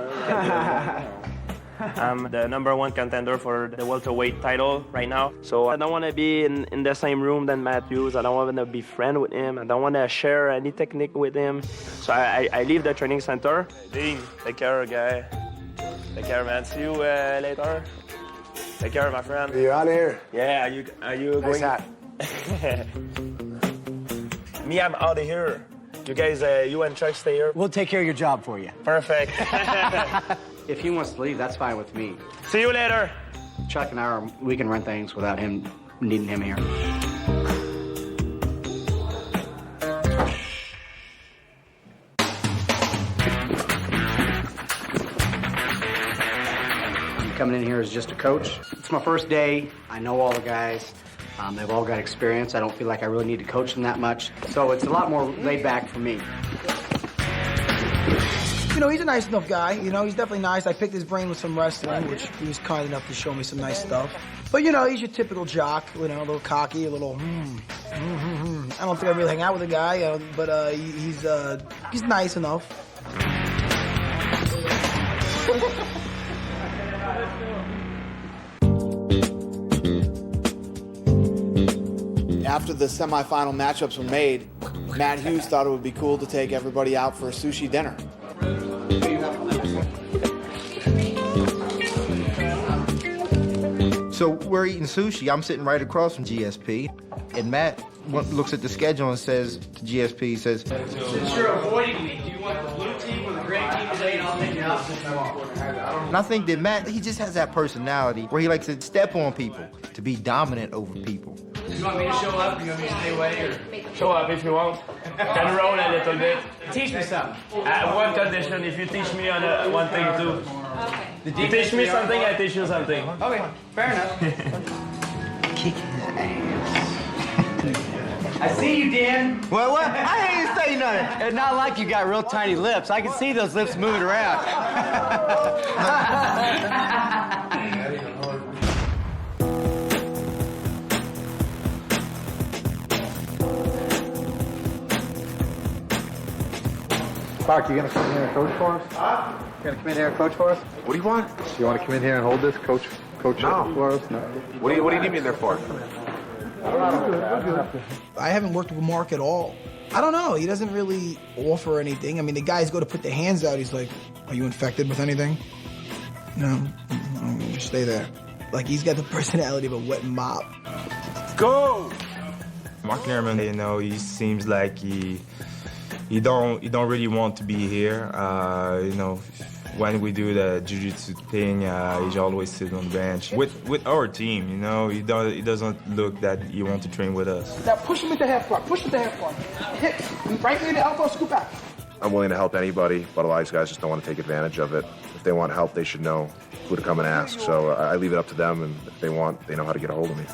I'm the #1 contender for the welterweight title right now. So I don't want to be in the same room than Matthews. I don't want to be friend with him. I don't want to share any technique with him. So I leave the training center. Dean, take care, guy. Take care, man. See you later. Take care, my friend. You're out of here. Yeah, are you Nice going? hat. Me, I'm out of here. You guys, you and Chuck stay here. We'll take care of your job for you. Perfect. If he wants to leave, that's fine with me. See you later. Chuck and we can run things without him needing him here. I'm coming in here as just a coach. It's my first day. I know all the guys. They've all got experience. I don't feel like I really need to coach them that much. So it's a lot more laid back for me. You know, he's a nice enough guy. You know, he's definitely nice. I picked his brain with some wrestling, which he was kind enough to show me some nice stuff. But, you know, he's your typical jock, you know, a little cocky, a little, I don't think I really hang out with the guy, but he's nice enough. After the semifinal matchups were made, Matt Hughes thought it would be cool to take everybody out for a sushi dinner. So we're eating sushi. I'm sitting right across from GSP, and Matt looks at the schedule and says to GSP, he says, Since you're avoiding me, do you want the blue team or the gray team today? And I'll take it out. and I think that Matt, he just has that personality where he likes to step on people, to be dominant over people. You want me to show up? You want me to stay away? Or? Show up if you want. Can roll a little bit. Teach me something. One condition, if you teach me on one thing too. Okay. You teach me something, I teach you something. Okay, fair enough. Kick his ass. I see you, Dan. What? I ain't say nothing. It's not like you got real tiny lips. I can see those lips moving around. Clark, you gonna come in here and coach for us? Huh? You gonna come in here and coach for us? What do you want? You want to come in here and hold this, coach No. for us? No. What do you need me in there for? I haven't worked with Mark at all. I don't know. He doesn't really offer anything. I mean, the guys go to put their hands out. He's like, "Are you infected with anything?" No. Just stay there. Like, he's got the personality of a wet mop. Go! Mark Lehrman, you know, he seems like he don't really want to be here. You know, when we do the jiu-jitsu thing, he always sits on the bench with our team. You know, he doesn't look that he wants to train with us. Now push him into half guard. Push him to half guard. Hips right near the elbow. Scoop back. I'm willing to help anybody, but a lot of these guys just don't want to take advantage of it. If they want help, they should know who to come and ask. So I leave it up to them, and if they want, they know how to get a hold of me.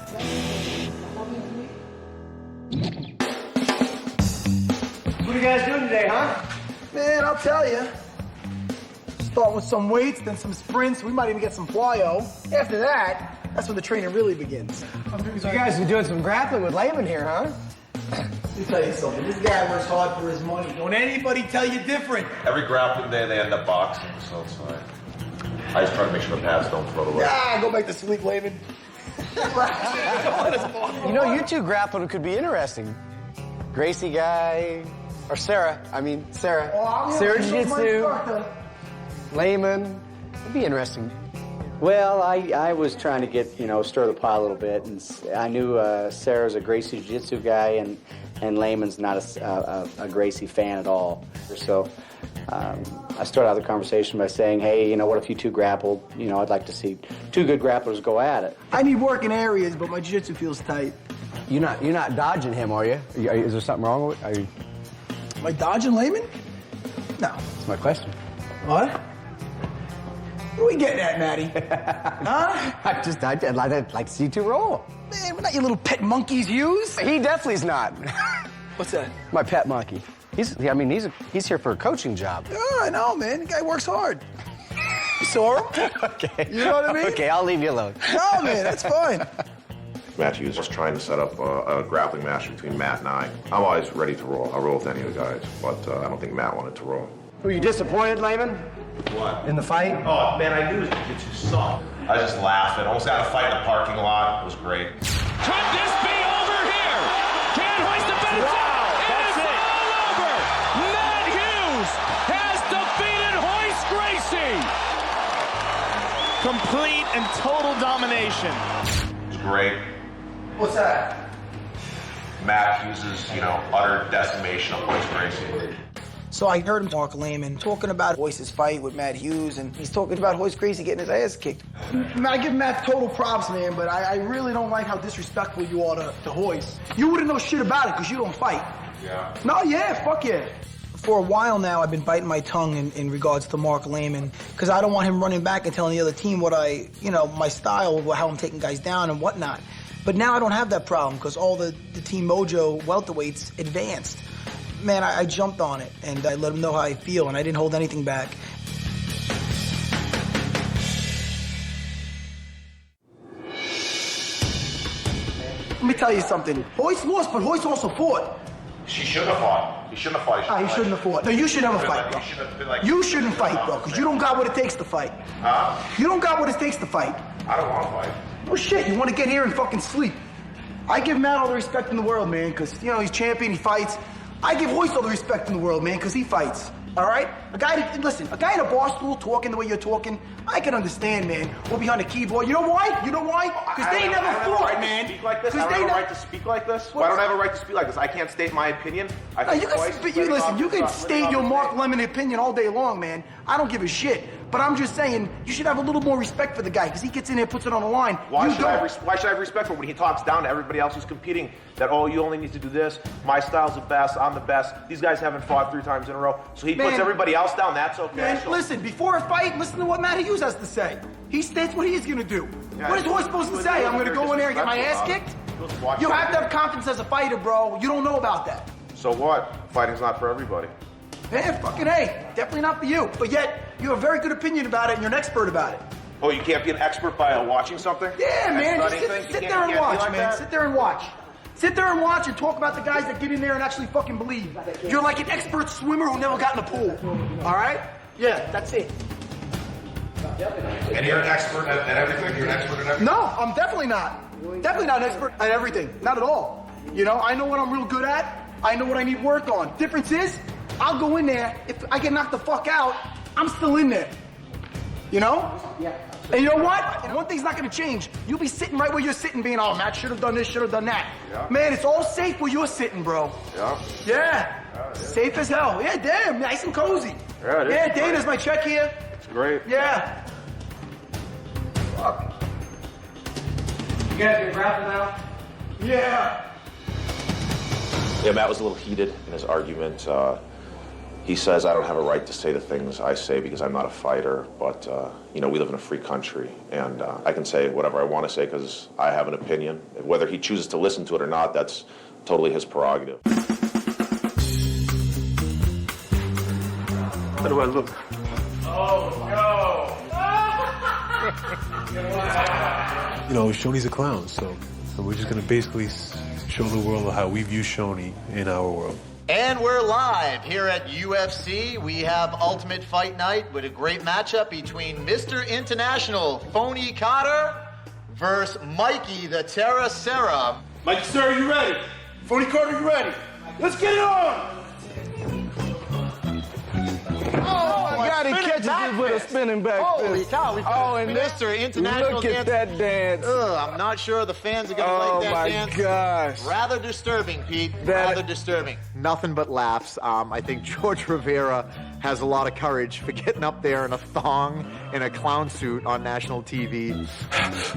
What are you guys doing today, huh? Man, I'll tell you. Start with some weights, then some sprints. We might even get some plyo. After that, that's when the training really begins. You guys are doing some grappling with Lehman here, huh? Let me tell you something. This guy works hard for his money. Don't anybody tell you different. Every grappling day, they end up boxing, so it's fine. I just try to make sure the pads don't float away. Go back to sleep, Lehman. You know, you two grappling could be interesting. Gracie guy, or Sarah. Sarah. Sarah Jiu-Jitsu. Lehman. It'd be interesting. Well, I was trying to get, stir the pot a little bit, and I knew Sarah's a Gracie Jiu-Jitsu guy, and Lehman's not a Gracie fan at all. So I started out the conversation by saying, hey, what if you two grappled? I'd like to see two good grapplers go at it. I need work in areas, but my jiu-jitsu feels tight. You're not dodging him, are you? Is there something wrong with it? Am I dodging Lehman? No. That's my question. What? What are we getting at, Matty? Huh? I'd like to see you two roll. Man, we're not your little pet monkeys, Hughes. He definitely is not. What's that? My pet monkey. He's here for a coaching job. Oh, I know, man. The guy works hard. You saw him? Okay. You know what I mean? Okay, I'll leave you alone. No, man, that's fine. Matthew was just trying to set up a grappling match between Matt and I. I'm always ready to roll. I'll roll with any of the guys, but I don't think Matt wanted to roll. Were you disappointed, Lehman? What? In the fight? Oh, man, I knew his jiu-jitsu sucked. I was just laughing. Almost got a fight in the parking lot. It was great. Could this be over here? Can hoist the bench? Wow, that's it. All over. Matt Hughes has defeated Royce Gracie. Complete and total domination. It was great. What's that? Matt Hughes' utter decimation of Royce Gracie. So I heard Mark Lehman talking about Royce's fight with Matt Hughes, and he's talking about Royce Gracie getting his ass kicked. Man, I give Matt total props, man, but I really don't like how disrespectful you are to Royce. You wouldn't know shit about it because you don't fight. Yeah. No, yeah, fuck yeah. For a while now, I've been biting my tongue in regards to Mark Lehman because I don't want him running back and telling the other team what my style, how I'm taking guys down and whatnot. But now I don't have that problem because all the Team Mojo welterweights advanced. Man, I jumped on it, and I let him know how I feel, and I didn't hold anything back. Let me tell you something. Royce lost, but Royce also fought. She shouldn't have fought. He shouldn't have fought. He shouldn't have fought. No, you should never fight, bro. You shouldn't fight, bro, because you don't got what it takes to fight. Huh? You don't got what it takes to fight. I don't want to fight. Oh, shit, you want to get here and fucking sleep. I give Matt all the respect in the world, man, because, he's champion, he fights. I give Royce all the respect in the world, man, because he fights. All right? A guy in a bar stool talking the way you're talking, I can understand, man. Or behind a keyboard. You know why? Because they never fought, man. Speak like this. I don't have a right to speak like this. I don't have a right to speak like this. I can't state my opinion. You can state your Mark Lehman opinion all day long, man. I don't give a shit. But I'm just saying, you should have a little more respect for the guy, because he gets in there, puts it on the line. Why should I have respect for when he talks down to everybody else who's competing? That, you only need to do this. My style's the best. I'm the best. These guys haven't fought 3 times in a row. So he puts everybody else down. That's okay. Man, listen, before a fight, listen to what Matt Hughes has to say. He states what he's going to do. Yeah, what is Royce supposed to say? I'm going to go in there and get my ass kicked? You have to have confidence as a fighter, bro. You don't know about that. So what? Fighting's not for everybody. Man, fucking A. Definitely not for you. But yet, you have a very good opinion about it and you're an expert about it. Oh, you can't be an expert by watching something? Yeah, man. Expert Just anything? sit You there can't and watch, be like man. that? Sit there and watch. Sit there and watch and talk about the guys that get in there and actually fucking believe. You're like an expert swimmer who never got in the pool. All right? Yeah, that's it. And you're an expert at everything? You're an expert at everything? No, I'm definitely not. Definitely not an expert at everything. Not at all. You know, I know what I'm real good at. I know what I need work on. Difference is, I'll go in there. If I get knocked the fuck out, I'm still in there. You know? Yeah. And you know what? And one thing's not gonna change. You'll be sitting right where you're sitting being, oh, Matt should have done this, should have done that. Yeah. Man, it's all safe where you're sitting, bro. Yeah. Yeah. Safe as hell. Yeah, damn, nice and cozy. Yeah, it is. Yeah, Dana's my check here. It's great. Yeah. Fuck. You guys been grappling now? Yeah. Yeah, Matt was a little heated in his argument. He says I don't have a right to say the things I say because I'm not a fighter, but, you know, we live in a free country, and I can say whatever I want to say because I have an opinion. Whether he chooses to listen to it or not, that's totally his prerogative. How do I look? Oh, You know, Shoney's a clown, so we're just going to basically show the world how we view Shoney in our world. And we're live here at UFC. We have Ultimate Fight Night with a great matchup between Mr. International Phony Carter versus Mikey the Terra Serra. Mikey, sir, you ready? Phony Carter, you ready? Let's get it on! Oh my God, he catches it with a spinning back Holy fist. cow. Oh, and Mr. International look at that dance. I'm not sure the fans are going to like that dance. Oh my gosh. Rather disturbing, Pete. Rather disturbing. Nothing but laughs. I think George Rivera has a lot of courage for getting up there in a thong and a clown suit on national TV.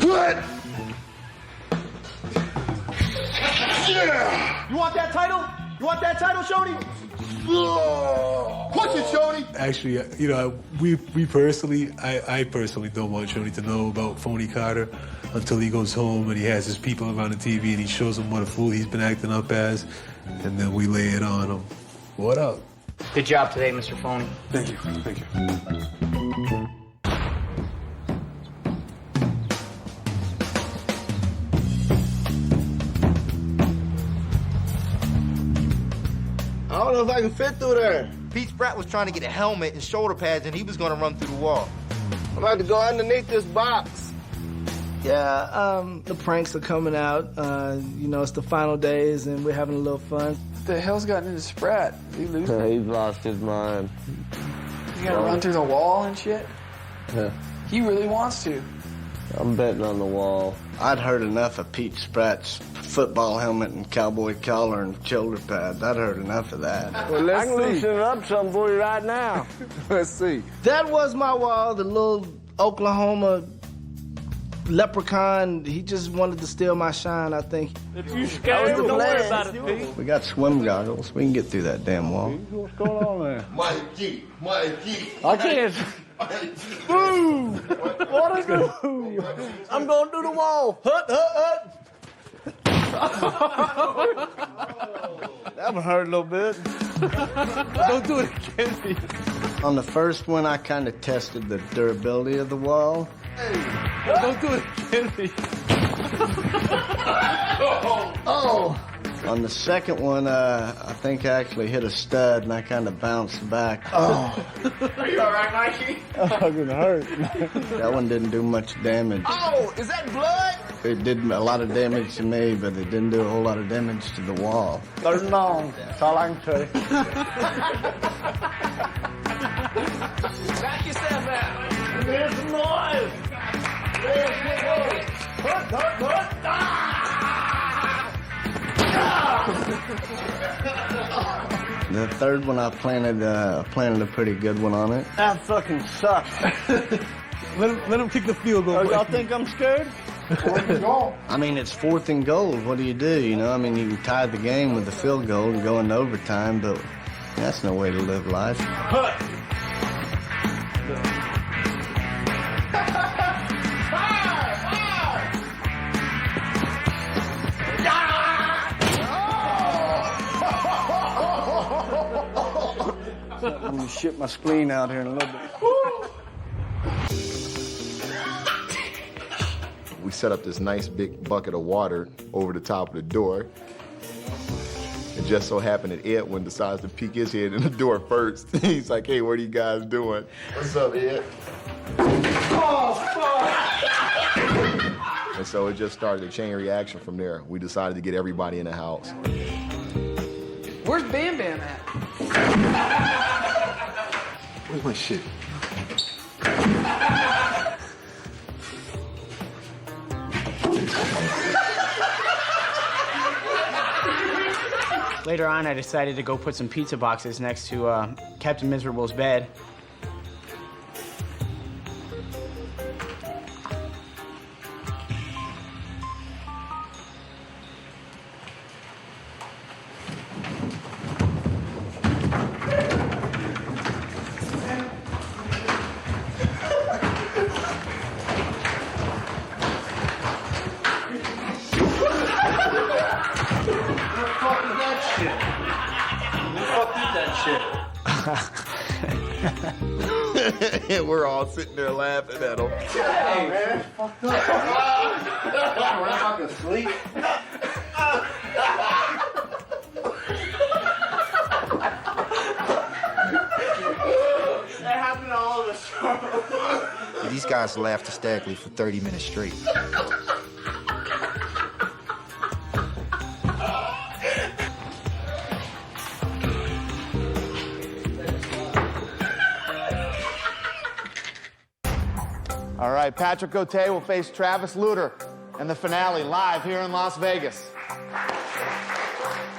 What? Yeah! You want that title? You want that title, Shoney? Punch it, Shoney! Actually, you know, we personally, I personally don't want Shoney to know about Phony Carter until he goes home and he has his people around the TV and he shows them what a fool he's been acting up as, and then we lay it on him. What up? Good job today, Mr. Phony. Thank you, thank you. I don't know if I can fit through there. Pete Spratt was trying to get a helmet and shoulder pads, and he was going to run through the wall. I'm about to go underneath this box. Yeah, the pranks are coming out. You know, it's the final days, and we're having a little fun. What the hell's gotten into Spratt? He losing? He's lost his mind. You gotta run through the wall and shit? Yeah. He really wants to. I'm betting on the wall. I'd heard enough of Pete Spratt's football helmet and cowboy collar and shoulder pads. I'd heard enough of that. Well, let's loosen up some for you right now. Let's see. That was my wall, the little Oklahoma leprechaun. He just wanted to steal my shine, I think. If you scared, don't worry about it, Pete. We got swim goggles. We can get through that damn wall. What's going on there? Mikey! I can't. Boo! What is it? I'm going through the wall. Hut, hut, hut. That one hurt a little bit. Don't do it again, Pete. On the first one, I kind of tested the durability of the wall. Hey, don't do it again, Pete. Oh! On the second one, I think I actually hit a stud and I kind of bounced back. Oh. Are you all right, Mikey? Oh, it's gonna hurt. That one didn't do much damage. Oh, is that blood? It did a lot of damage to me, but it didn't do a whole lot of damage to the wall. Turn it on. That's all I can tell you. Back yourself out. There's some noise. There's some noise. Hut. Ah! The third one, I planted a pretty good one on it. That fucking sucks. Let him kick the field goal. Y'all think I'm scared? I mean, it's 4th and goal. What do? You know, I mean, you can tie the game with the field goal and go into overtime, but that's no way to live life. I'm gonna shit my spleen out here in a little bit. We set up this nice big bucket of water over the top of the door. It just so happened that Edwin decides to peek his head in the door first. He's like, hey, what are you guys doing? What's up, Ed? Oh, fuck! And so it just started a chain reaction from there. We decided to get everybody in the house. Where's Bam Bam at? Where's my shit? Later on, I decided to go put some pizza boxes next to Captain Miserable's bed. And we're all sitting there laughing at him. Hey, man. Fucked up. We're not fucking asleep. That happened to all of us. These guys laughed hysterically for 30 minutes straight. All right, Patrick Cote will face Travis Lutter in the finale live here in Las Vegas.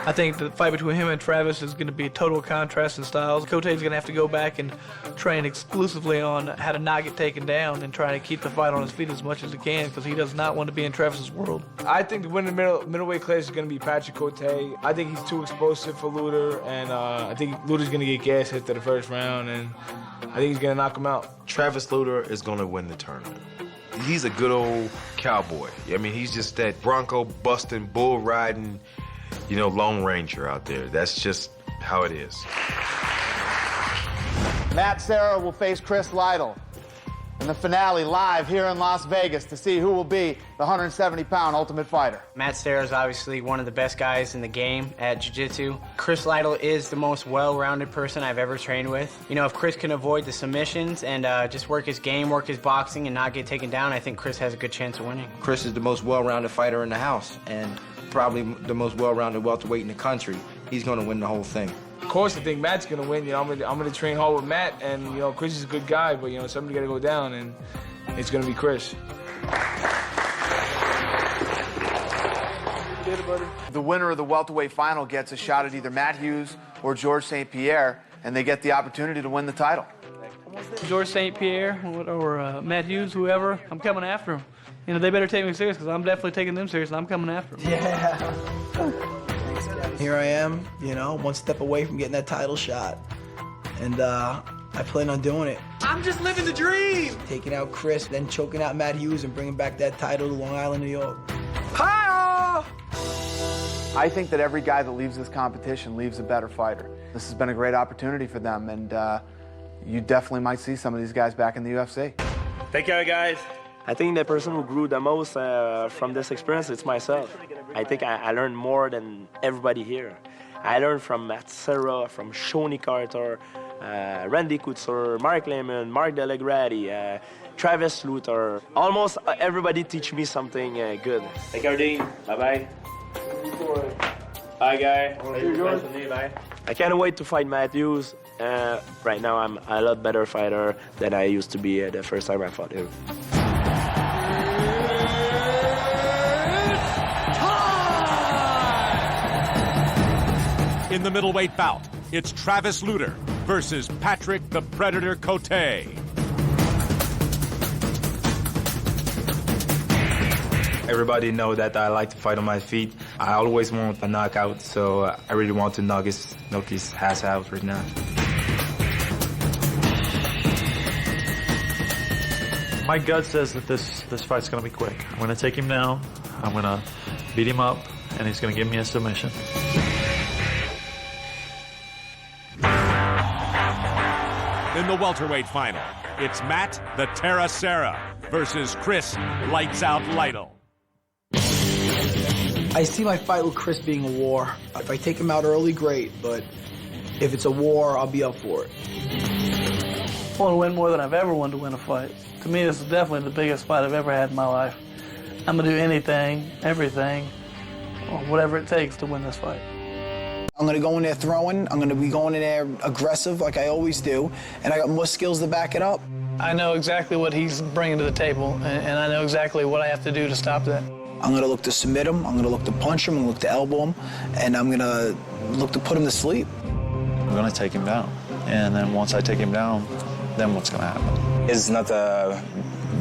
I think the fight between him and Travis is going to be a total contrast in styles. Cote's going to have to go back and train exclusively on how to not get taken down and try to keep the fight on his feet as much as he can because he does not want to be in Travis's world. I think the winner middleweight class is going to be Patrick Cote. I think he's too explosive for Lutter, and I think Lutter's going to get gas hit to the first round, and I think he's going to knock him out. Travis Lutter is going to win the tournament. He's a good old cowboy. I mean, he's just that bronco busting, bull riding, you know, Lone Ranger out there. That's just how it is. Matt Serra will face Chris Lytle in the finale live here in Las Vegas to see who will be the 170-pound Ultimate Fighter. Matt Serra is obviously one of the best guys in the game at jiu-jitsu. Chris Lytle is the most well-rounded person I've ever trained with. You know, if Chris can avoid the submissions and just work his game, work his boxing, and not get taken down, I think Chris has a good chance of winning. Chris is the most well-rounded fighter in the house and probably the most well-rounded welterweight in the country. He's going to win the whole thing. Of course, I think Matt's going to win. You know, I'm going to train hard with Matt, and, you know, Chris is a good guy, but, you know, somebody got to go down, and it's going to be Chris. The winner of the welterweight final gets a shot at either Matt Hughes or George St. Pierre, and they get the opportunity to win the title. George St. Pierre or Matt Hughes, whoever, I'm coming after him. You know, they better take me serious because I'm definitely taking them serious, and I'm coming after them. Yeah. Here I am, you know, one step away from getting that title shot. And I plan on doing it. I'm just living the dream. Taking out Chris, then choking out Matt Hughes and bringing back that title to Long Island, New York. I think that every guy that leaves this competition leaves a better fighter. This has been a great opportunity for them, and you definitely might see some of these guys back in the UFC. Take care, guys. I think the person who grew the most from this experience is myself. I think I learned more than everybody here. I learned from Matt Serra, from Shoni Carter, Randy Couture, Mark Lehman, Mark Delegrati, Travis Lutter. Almost everybody teach me something good. Take care, Dean. Bye-bye. Bye, guy. Nice to meet you. Bye. I can't wait to fight Matt Hughes. Right now, I'm a lot better fighter than I used to be the first time I fought him. In the middleweight bout, it's Travis Lutter versus Patrick the Predator Cote. Everybody know that I like to fight on my feet. I always want a knockout, so I really want to knock his ass out right now. My gut says that this fight's going to be quick. I'm going to take him down, I'm going to beat him up, and he's going to give me a submission. in the welterweight final. It's Matt the Terra Serra versus Chris Lights Out Lytle. I see my fight with Chris being a war. If I take him out early, great, but if it's a war, I'll be up for it. I want to win more than I've ever wanted to win a fight. To me, this is definitely the biggest fight I've ever had in my life. I'm going to do anything, everything, or whatever it takes to win this fight. I'm going to go in there throwing. I'm going to be going in there aggressive like I always do, and I got more skills to back it up. I know exactly what he's bringing to the table, and I know exactly what I have to do to stop that. I'm going to look to submit him. I'm going to look to punch him. I'm going to look to elbow him, and I'm going to look to put him to sleep. I'm going to take him down, and then once I take him down, then what's going to happen? It's not a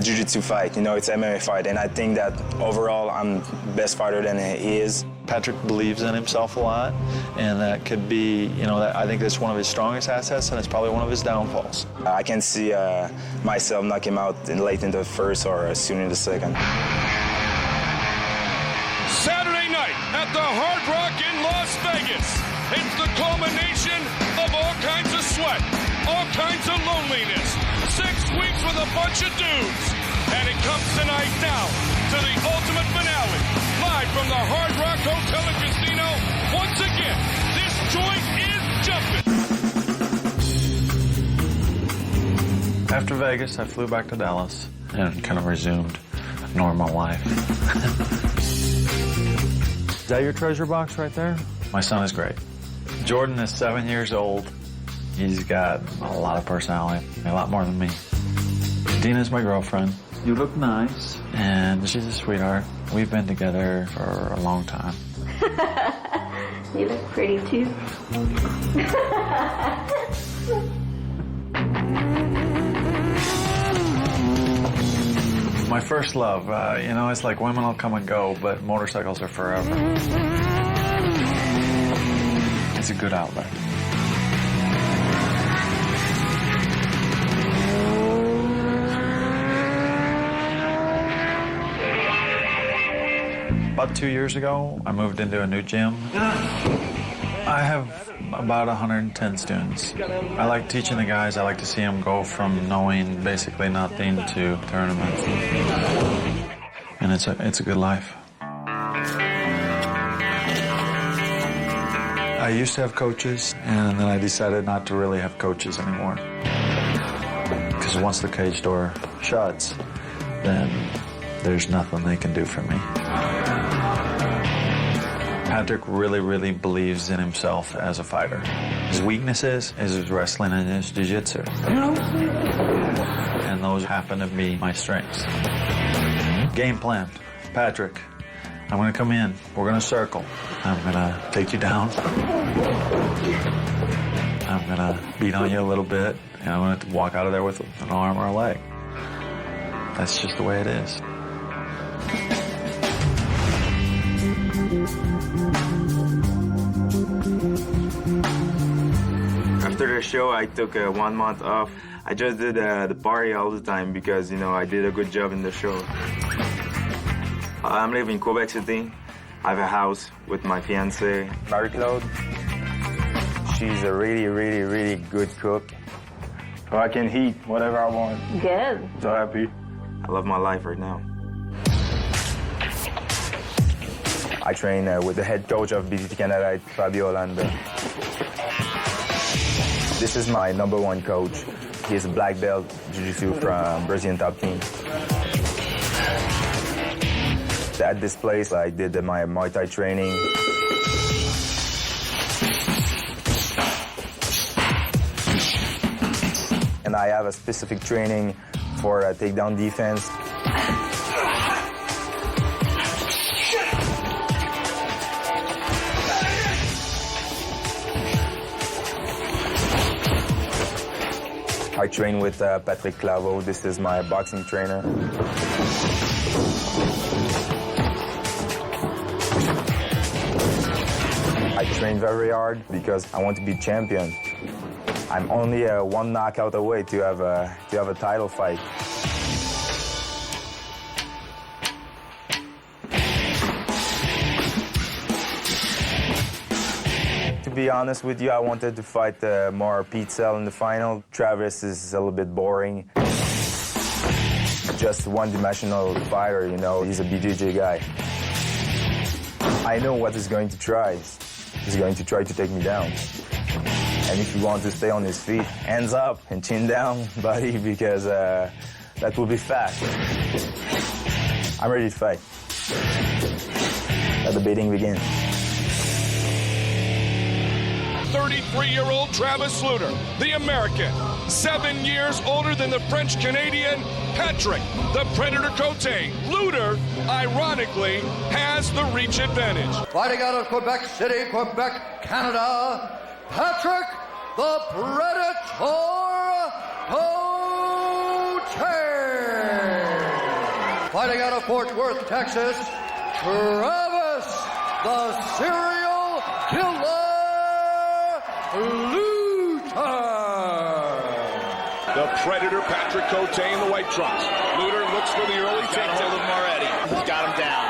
jiu-jitsu fight, it's an MMA fight, and I think that overall I'm best fighter than he is. Patrick believes in himself a lot, and that could be, I think that's one of his strongest assets, and it's probably one of his downfalls. I can see myself knock him out late in the first or soon in the second. Saturday night at the Hard Rock in Las Vegas. It's the culmination of all kinds of sweat, all kinds of loneliness. 6 weeks with a bunch of dudes. And it comes tonight down to the ultimate finale. Live from the Hard Rock Hotel and Casino. Once again, this joint is jumping. After Vegas, I flew back to Dallas and kind of resumed normal life. Is that your treasure box right there? My son is great. Jordan is 7 years old. He's got a lot of personality, a lot more than me. Dina's my girlfriend. You look nice. And she's a sweetheart. We've been together for a long time. You look pretty too. My first love, it's like women will come and go, but motorcycles are forever. It's a good outlet. About 2 years ago, I moved into a new gym. I have about 110 students. I like teaching the guys. I like to see them go from knowing basically nothing to tournaments. And it's a good life. I used to have coaches, and then I decided not to really have coaches anymore. Because once the cage door shuts, then there's nothing they can do for me. Patrick really, really believes in himself as a fighter. His weaknesses is his wrestling and his jiu-jitsu. And those happen to be my strengths. Game plan. Patrick, I'm going to come in. We're going to circle. I'm going to take you down. I'm going to beat on you a little bit. And I'm going to walk out of there with an arm or a leg. That's just the way it is. After the show, I took 1 month off. I just did the party all the time because, I did a good job in the show. I'm living in Quebec City. I have a house with my fiancée, Marie-Claude. She's a really, really, really good cook. So I can eat whatever I want. Good. So happy. I love my life right now. I train with the head coach of BTT Canada, Fabio Hollande. This is my #1 coach. He's a black belt jiu-jitsu from Brazilian top team. At this place, I did my Muay Thai training. And I have a specific training for takedown defense. I train with Patrick Claveau. This is my boxing trainer. I train very hard because I want to be champion. I'm only one knockout away to have a title fight. be honest with you, I wanted to fight more Pizza in the final. Travis is a little bit boring. Just one-dimensional fighter, you know. He's a BJJ guy. I know what he's going to try. He's going to try to take me down. And if you want to stay on his feet, hands up and chin down, buddy, because that will be fast. I'm ready to fight. Let the beating begin. 33-year-old Travis Lutter, the American, 7 years older than the French-Canadian Patrick, the Predator Cote. Lutter, ironically, has the reach advantage. Fighting out of Quebec City, Quebec, Canada, Patrick, the Predator Cote. Fighting out of Fort Worth, Texas, Travis, the serial killer. Lutter. The Predator, Patrick Cote in the white trunks. Lutter looks for the early takedown. Got a hold of him already. He's got him down.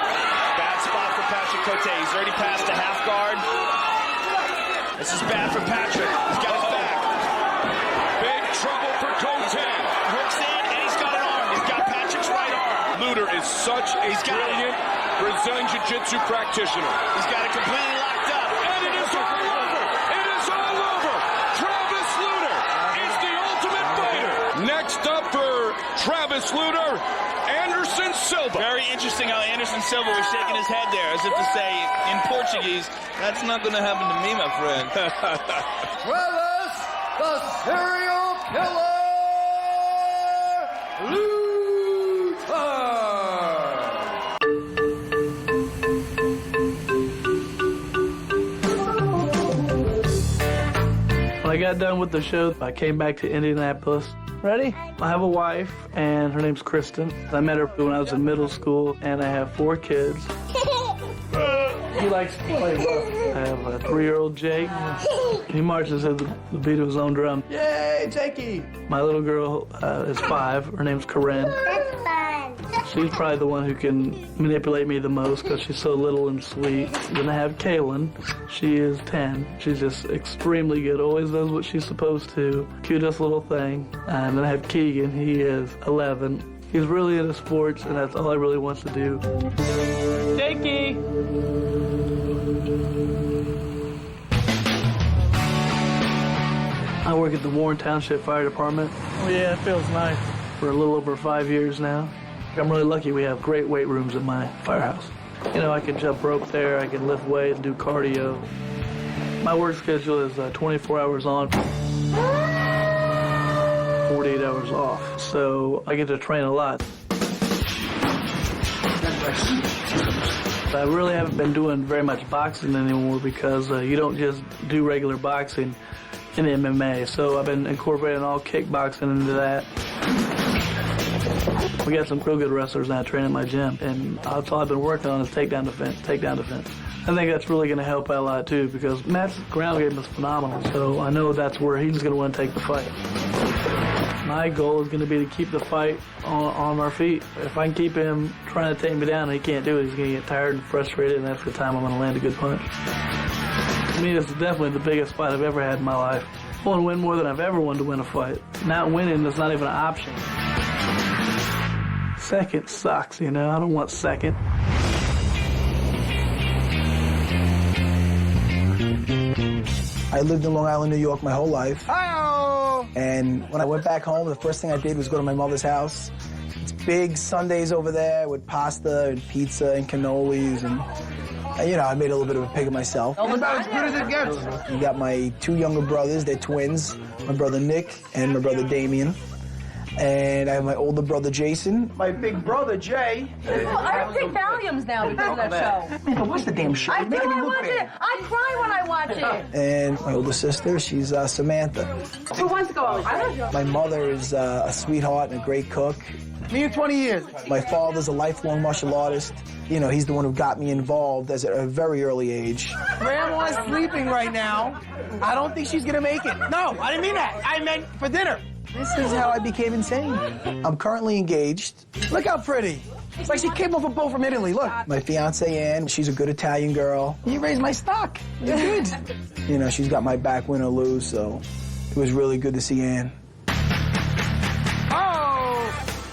Bad spot for Patrick Cote. He's already past the half guard. This is bad for Patrick. He's got his back. Big trouble for Cote. Hooks in, and he's got an arm. He's got Patrick's right arm. Lutter is such a brilliant Brazilian Jiu-Jitsu practitioner. He's got it completely locked up. And it is all over. It is all over. Travis Lutter is the ultimate fighter. Next up for Travis Lutter, Anderson Silva. Very interesting how Anderson Silva was shaking his head there as if to say, in Portuguese, that's not going to happen to me, my friend. Travis, the serial killer, Lutter. When I got done with the show, I came back to Indianapolis. Ready? I have a wife, and her name's Kristen. I met her when I was in middle school, and I have 4 kids. He likes to play rough. I have a 3-year-old Jake. He marches at the beat of his own drum. Yay, Jakey! My little girl is 5. Her name's Corinne. She's probably the one who can manipulate me the most because she's so little and sweet. Then I have Kaylin. She is 10. She's just extremely good. Always knows what she's supposed to. Cutest little thing. And then I have Keegan. He is 11. He's really into sports, and that's all he really wants to do. Jakey! I work at the Warren Township Fire Department. Oh yeah, it feels nice. For a little over 5 years now. I'm really lucky we have great weight rooms at my firehouse. You know, I can jump rope there, I can lift weights, do cardio. My work schedule is 24 hours on, 48 hours off. So I get to train a lot. I really haven't been doing very much boxing anymore because you don't just do regular boxing in MMA. So I've been incorporating all kickboxing into that. We got some real good wrestlers now training in my gym, and that's all I've been working on is takedown defense. I think that's really going to help out a lot too because Matt's ground game is phenomenal, so I know that's where he's going to want to take the fight. My goal is going to be to keep the fight on our feet. If I can keep him trying to take me down and he can't do it, he's going to get tired and frustrated, and that's the time I'm going to land a good punch. To me, this is definitely the biggest fight I've ever had in my life. I want to win more than I've ever wanted to win a fight. Not winning is not even an option. Second sucks, you know. I don't want second. I lived in Long Island, New York my whole life. Hi-oh! And when I went back home, the first thing I did was go to my mother's house. It's big Sundays over there with pasta and pizza and cannolis and you know, I made a little bit of a pig of myself. It's about as good as it gets. You got my 2 younger brothers, they're twins. My brother Nick and my brother Damien. And I have my older brother Jason. My big brother Jay. I take Valiums now because of that show. Man, what's the damn show? I You're making me look bad. I cry when I watch it. And my older sister, she's Samantha. Who wants to go on? My mother is a sweetheart and a great cook. Me in 20 years. My father's a lifelong martial artist. You know, he's the one who got me involved at a very early age. Grandma's sleeping right now. I don't think she's gonna make it. No, I didn't mean that. I meant for dinner. This is how I became insane. I'm currently engaged. Look how pretty. It's like she came off a boat from Italy. Look, my fiance Ann, she's a good Italian girl. You raised my stock. You're good. You know, she's got my back, win or lose, so it was really good to see Ann.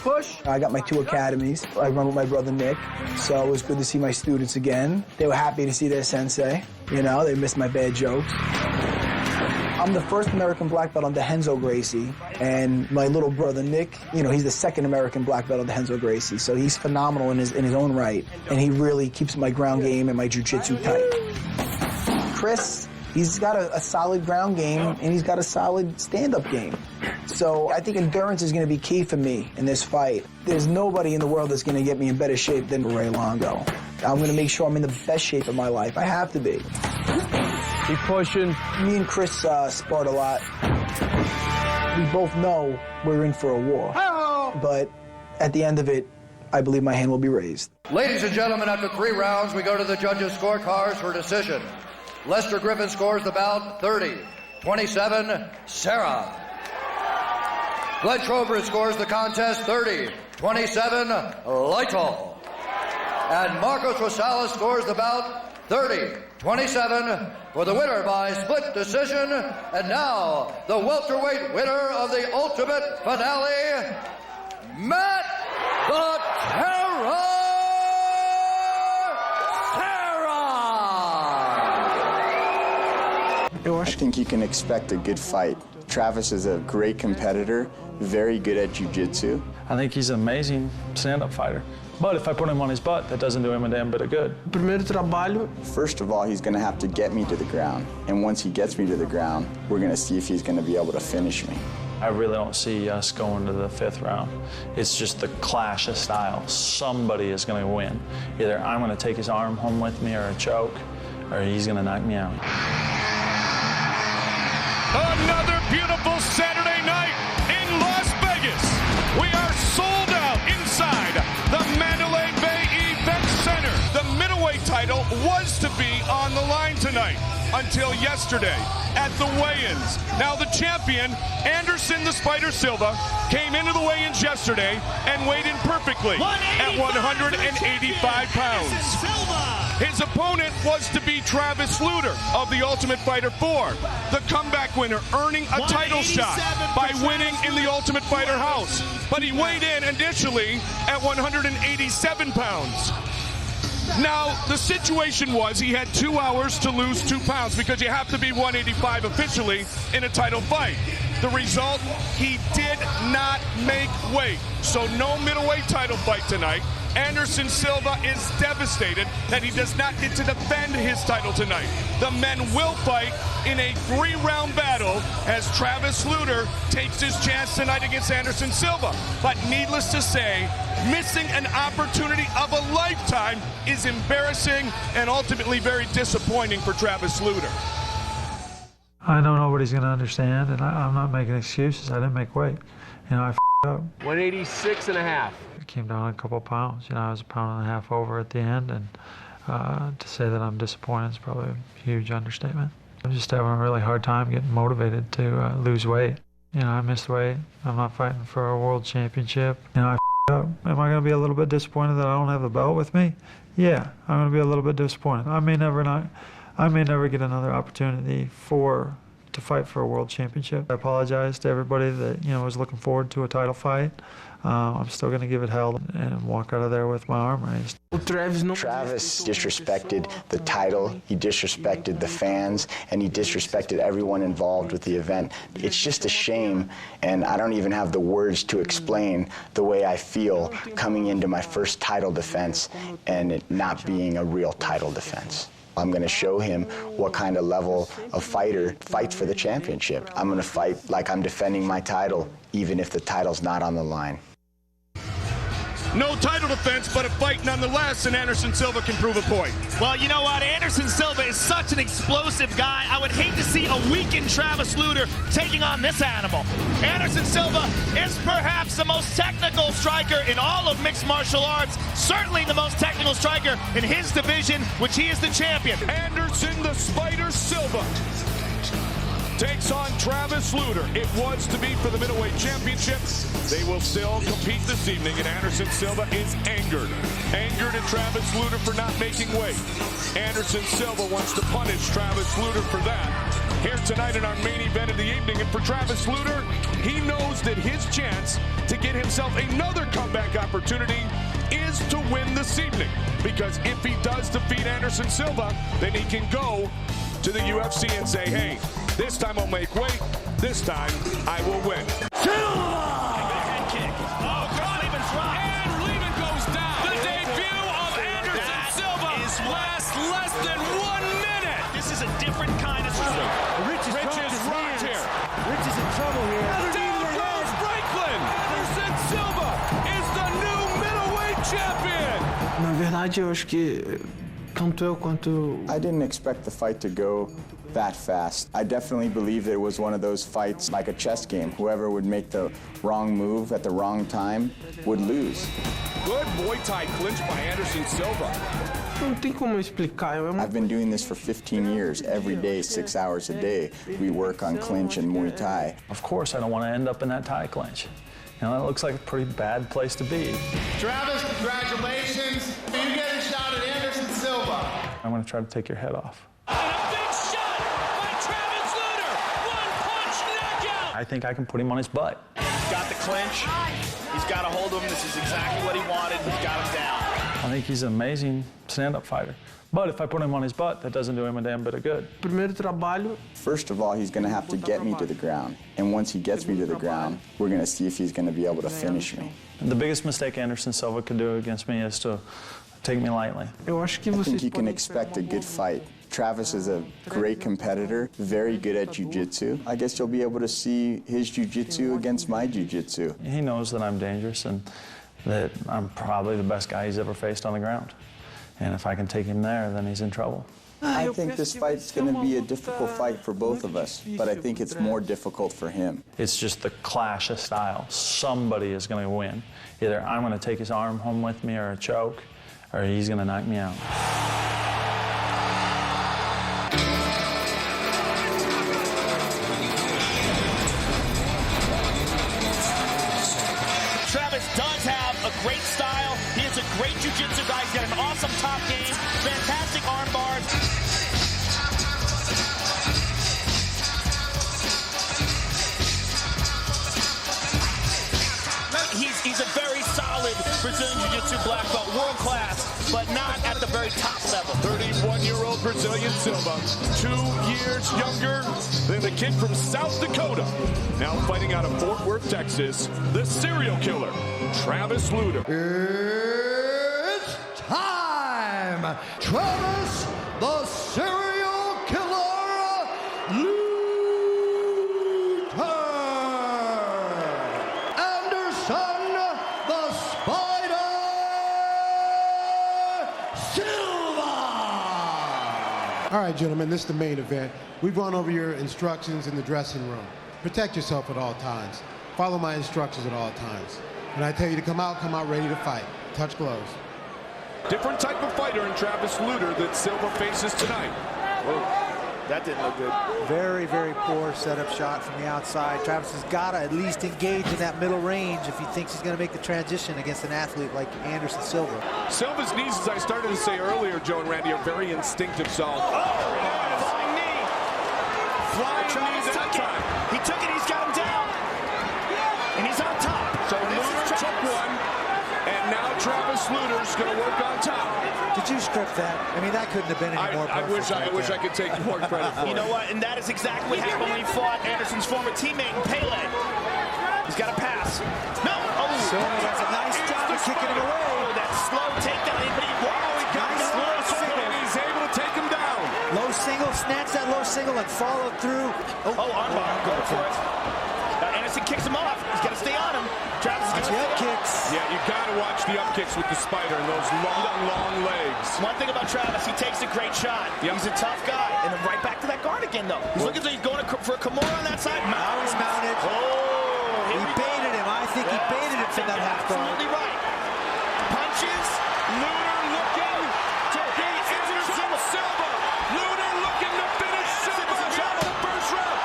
Push. I got my 2 academies. I run with my brother Nick, so it was good to see my students again. They were happy to see their sensei. You know, they missed my bad jokes. I'm the first American black belt under Renzo Gracie, and my little brother Nick, you know, he's the second American black belt under Renzo Gracie, so he's phenomenal in his own right, and he really keeps my ground game and my jiu-jitsu tight. Chris, he's got a solid ground game, and he's got a solid stand-up game. So I think endurance is going to be key for me in this fight. There's nobody in the world that's going to get me in better shape than Ray Longo. I'm going to make sure I'm in the best shape of my life. I have to be. Keep pushing. Me and Chris sparred a lot. We both know we're in for a war. But at the end of it, I believe my hand will be raised. Ladies and gentlemen, after 3 rounds, we go to the judges' scorecards for decision. Lester Griffin scores the bout 30-27, Sarah. Glenn Trowbridge scores the contest 30-27, Lytle. And Marcos Rosales scores the bout 30-27 for the winner by split decision. And now, the welterweight winner of the ultimate finale, Matt the Terror I think you can expect a good fight. Travis is a great competitor, very good at jiu-jitsu. I think he's an amazing stand-up fighter. But if I put him on his butt, that doesn't do him a damn bit of good. First of all, he's going to have to get me to the ground. And once he gets me to the ground, we're going to see if he's going to be able to finish me. I really don't see us going to the 5th round. It's just the clash of styles. Somebody is going to win. Either I'm going to take his arm home with me or a choke, or he's going to knock me out. Another beautiful Saturday night in Las Vegas. We are sold out inside the Mandalay Bay Event Center. The middleweight title was to be on the line tonight until yesterday at the weigh-ins. Now the champion, Anderson the Spider Silva, came into the weigh-ins yesterday and weighed in perfectly at 185 pounds. His opponent was to be Travis Lutter of the Ultimate Fighter 4, the comeback winner, earning a title shot by winning in the Ultimate Fighter house. But he weighed in initially at 187 pounds. Now, the situation was he had 2 hours to lose 2 pounds because you have to be 185 officially in a title fight. The result, he did not make weight. So no middleweight title fight tonight. Anderson Silva is devastated that he does not get to defend his title tonight. The men will fight in a 3-round battle as Travis Lutter takes his chance tonight against Anderson Silva. But needless to say, missing an opportunity of a lifetime is embarrassing and ultimately very disappointing for Travis Lutter. I know nobody's going to understand, and I'm not making excuses. I didn't make weight. You know, I f***ed up. 186 and a half. It came down a couple pounds. You know, I was a pound and a half over at the end, and to say that I'm disappointed is probably a huge understatement. I'm just having a really hard time getting motivated to lose weight. You know, I missed weight. I'm not fighting for a world championship. You know, I f***ed up. Am I going to be a little bit disappointed that I don't have the belt with me? Yeah, I'm going to be a little bit disappointed. I may never get another opportunity to fight for a world championship. I apologize to everybody that was looking forward to a title fight. I'm still going to give it hell and walk out of there with my arm raised. Travis disrespected the title, he disrespected the fans, and he disrespected everyone involved with the event. It's just a shame, and I don't even have the words to explain the way I feel coming into my first title defense and it not being a real title defense. I'm going to show him what kind of level of fighter fights for the championship. I'm going to fight like I'm defending my title, even if the title's not on the line. No title defense, but a fight nonetheless, and Anderson Silva can prove a point. Well, you know what? Anderson Silva is such an explosive guy. I would hate to see a weakened Travis Lutter taking on this animal. Anderson Silva is perhaps the most technical striker in all of mixed martial arts, certainly the most technical striker in his division, which he is the champion. Anderson the Spider Silva takes on Travis Lutter. It was to be for the middleweight championship. They will still compete this evening, and Anderson Silva is angered. Angered at Travis Lutter for not making weight. Anderson Silva wants to punish Travis Lutter for that. Here tonight in our main event of the evening, and for Travis Lutter, he knows that his chance to get himself another comeback opportunity is to win this evening. Because if he does defeat Anderson Silva, then he can go to the UFC and say, hey, this time I'll make weight, this time I will win. Silva! Head kick. Oh, God, and Lehman goes down. The debut of Anderson Silva lasts less than 1 minute. This is a different kind of struggle. Rich is rocked here. Rich is in trouble here. Down goes Franklin. Anderson Silva is the new middleweight champion. Na verdade, eu acho que tanto eu quanto I didn't expect the fight to go that fast. I definitely believe that it was one of those fights like a chess game. Whoever would make the wrong move at the wrong time would lose. Good Muay Thai clinch by Anderson Silva. não tem como explicar. I've been doing this for 15 years. Every day, 6 hours a day, we work on clinch and Muay Thai. Of course, I don't want to end up in that Thai clinch. You know, that looks like a pretty bad place to be. Travis, congratulations. You get a shot at Anderson Silva. I'm going to try to take your head off. I think I can put him on his butt. He's got the clinch. He's got a hold of him. This is exactly what he wanted. He's got him down. I think he's an amazing stand-up fighter. But if I put him on his butt, that doesn't do him a damn bit of good. Primeiro trabalho. First of all, he's going to have to get me to the ground. And once he gets me to the ground, we're going to see if he's going to be able to finish me. And the biggest mistake Anderson Silva could do against me is to take me lightly. I think you can expect a good fight. Travis is a great competitor, very good at jiu-jitsu. I guess you'll be able to see his jiu-jitsu against my jiu-jitsu. He knows that I'm dangerous and that I'm probably the best guy he's ever faced on the ground. And if I can take him there, then he's in trouble. I think this fight's going to be a difficult fight for both of us, but I think it's more difficult for him. It's just the clash of style. Somebody is going to win. Either I'm going to take his arm home with me or a choke, or he's going to knock me out. Travis does have a great style. He is a great jiu-jitsu guy. He's got an awesome top game, fantastic arm bars. He's a very solid Brazilian jiu-jitsu black belt, world class, but not at the very top level. 31-year-old Brazilian Silva, 2 years younger than the kid from South Dakota. Now fighting out of Fort Worth, Texas, the serial killer, Travis Lutter. It's time! Travis, the serial killer, Lutter! Anderson, the Spider, Silva! All right, gentlemen, this is the main event. We've gone over your instructions in the dressing room. Protect yourself at all times. Follow my instructions at all times. When I tell you to come out ready to fight. Touch gloves. Different type of fighter in Travis Lutter that Silva faces tonight. Whoa, that didn't look good. Very, very poor setup shot from the outside. Travis has got to at least engage in that middle range if he thinks he's going to make the transition against an athlete like Anderson Silva. Silva's knees, as I started to say earlier, Joe and Randy, are very instinctive. So, Flying knee. Flying Travis knees at took a it. time. He took it. He's got him down. And he's on top. So Lutter took one, and now Travis Lutter's going to work on top. Did you script that? I mean, that couldn't have been any more perfect. I wish I could take more credit for it. You know what? And that is exactly what happened when he fought Anderson's former teammate, Pele. He's got a pass. No. Oh, Silva does a nice job of kicking him away. Oh, that slow takedown. He got Nice slow low single, and he's able to take him down. Low single, snatched that low single and followed through. Oh, armbar. Go for it. Anderson kicks him off. He's got to stay on him. Travis is the up kicks. Yeah, you got to watch the up kicks with the Spider and those long, long legs. One thing about Travis, he takes a great shot. Yep. He's a tough guy. And then right back to that guard again, though. He's looking like he's going for a Kimura on that side. Now he's mounted. Oh, he baited him. I think he baited him from that half guard. Absolutely right. Punches. Lutter looking to beat Anderson Silva. Lutter looking to finish Silva out of the first round.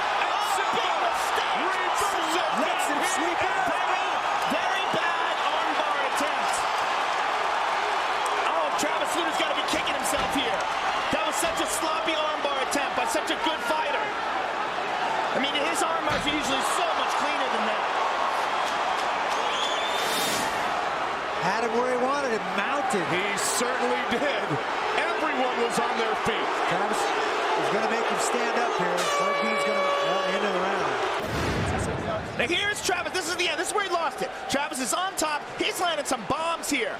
reacted. He certainly did. Everyone was on their feet. Travis is going to make him stand up here. He's going to end of the round. Now here's Travis. This is the end. This is where he lost it. Travis is on top. He's landed some bombs here.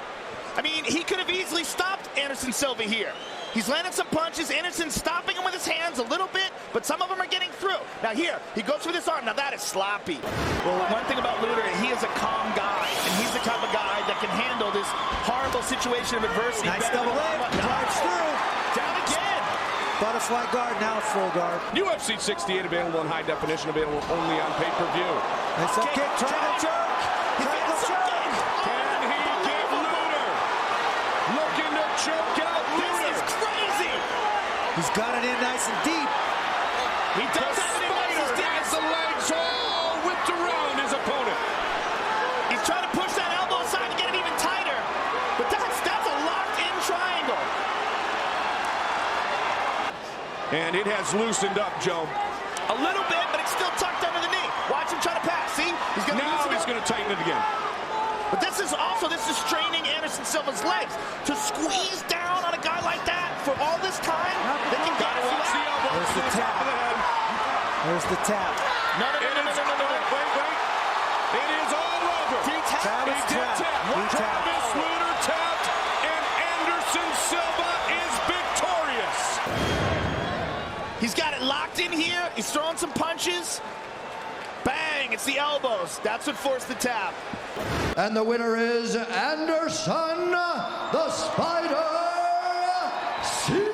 I mean, he could have easily stopped Anderson Silva here. He's landed some punches. Anderson's stopping him with his hands a little bit, but some of them are getting through. Now here, he goes for this arm. Now that is sloppy. Well, one thing about Luter, he is a calm guy, and he's the type of guy that can handle this horrible situation of adversity. Nice double leg. Drives through. Down again. Butterfly guard, now full guard. UFC 68 available in high definition, available only on pay-per-view. Nice up kick, triangle choke. Triangle choke. Can he get Luter? Looking to choke out Luter. This is crazy. He's got it in nice and deep. He does have it in nice and deep. Has the legs all whipped around his opponent. He's trying to push that elbow aside to get it even tighter. But that's a locked-in triangle. And it has loosened up, Joe. A little bit, but it's still tucked under the knee. Watch him try to pass. See? He's going to Now he's going to tighten it again. But this is straining Anderson Silva's legs. To squeeze down on a guy like that for all this time, they can get it. Watch the elbow. There's the tap. There's the tap. No. Wait. It is all over. He tapped. Travis tapped. He tapped. Travis Luter tapped, and Anderson Silva is victorious. He's got it locked in here. He's throwing some punches. Bang, it's the elbows. That's what forced the tap. And the winner is Anderson the Spider Silva.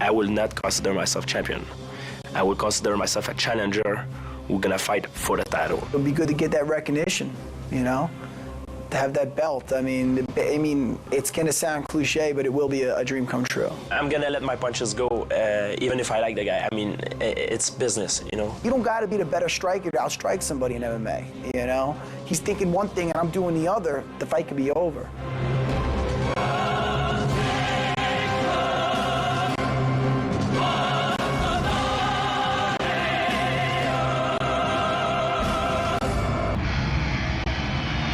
I will not consider myself champion. I will consider myself a challenger who's gonna fight for the title. It'll be good to get that recognition, you know, to have that belt. I mean, it's gonna sound cliche, but it will be a dream come true. I'm gonna let my punches go, even if I like the guy. I mean, it's business, you know. You don't gotta be the better striker to outstrike somebody in MMA, you know? He's thinking one thing and I'm doing the other, the fight could be over.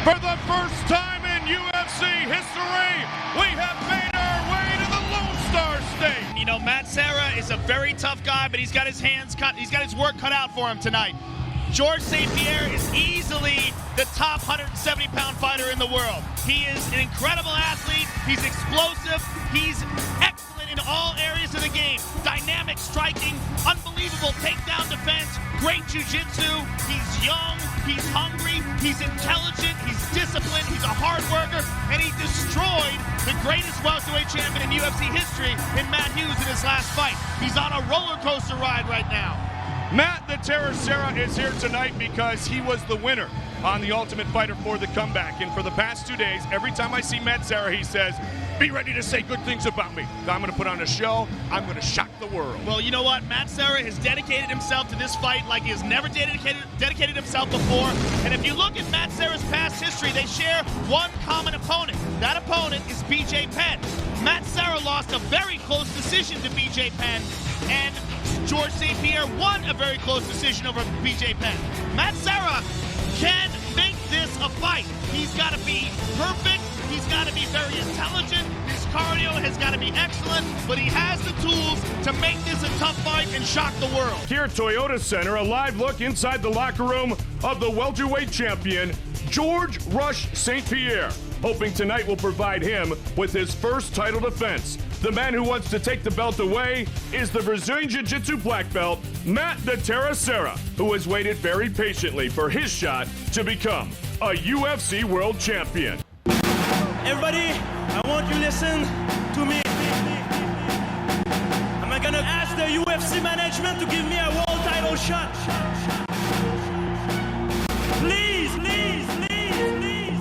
For the first time in UFC history, we have made our way to the Lone Star State. You know, Matt Serra is a very tough guy, but he's got his work cut out for him tonight. George St. Pierre is easily the top 170-pound fighter in the world. He is an incredible athlete. He's explosive. He's excellent in all areas of the game. Dynamic striking, unbelievable takedown defense, great jiu-jitsu. He's young, he's hungry, he's intelligent, he's disciplined, he's a hard worker, and he destroyed the greatest welterweight champion in UFC history in Matt Hughes in his last fight. He's on a roller coaster ride right now. Matt the Terror Serra is here tonight because he was the winner on The Ultimate Fighter for the comeback. And for the past 2 days, every time I see Matt Serra, he says, be ready to say good things about me. I'm going to put on a show. I'm going to shock the world. Well, you know what? Matt Serra has dedicated himself to this fight like he has never dedicated himself before. And if you look at Matt Serra's past history, they share one common opponent. That opponent is BJ Penn. Matt Serra lost a very close decision to BJ Penn, and George St. Pierre won a very close decision over BJ Penn. Matt Serra can make this a fight. He's got to be perfect. He's got to be very intelligent. His cardio has got to be excellent, but he has the tools to make this a tough fight and shock the world. Here at Toyota Center, a live look inside the locker room of the welterweight champion, George Rush St. Pierre, hoping tonight will provide him with his first title defense. The man who wants to take the belt away is the Brazilian Jiu-Jitsu black belt, Matt the Terror Serra, who has waited very patiently for his shot to become a UFC world champion. Everybody, I want you to listen to me. I'm gonna ask the UFC management to give me a world title shot. Please, please, please, please.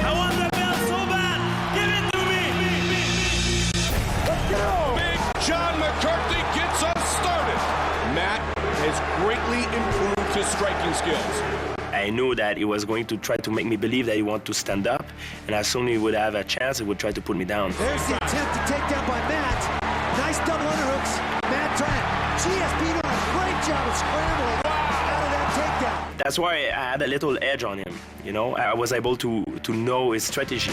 I want the belt so bad. Give it to me. Let's go. Big John McCarthy gets us started. Matt has greatly improved his striking skills. I knew that he was going to try to make me believe that he wanted to stand up, and as soon as he would have a chance, he would try to put me down. There's the attempt to take down by Matt. Nice double underhooks. Matt trying. GSP doing a great job of scrambling out of that takedown. That's why I had a little edge on him. You know, I was able to know his strategy.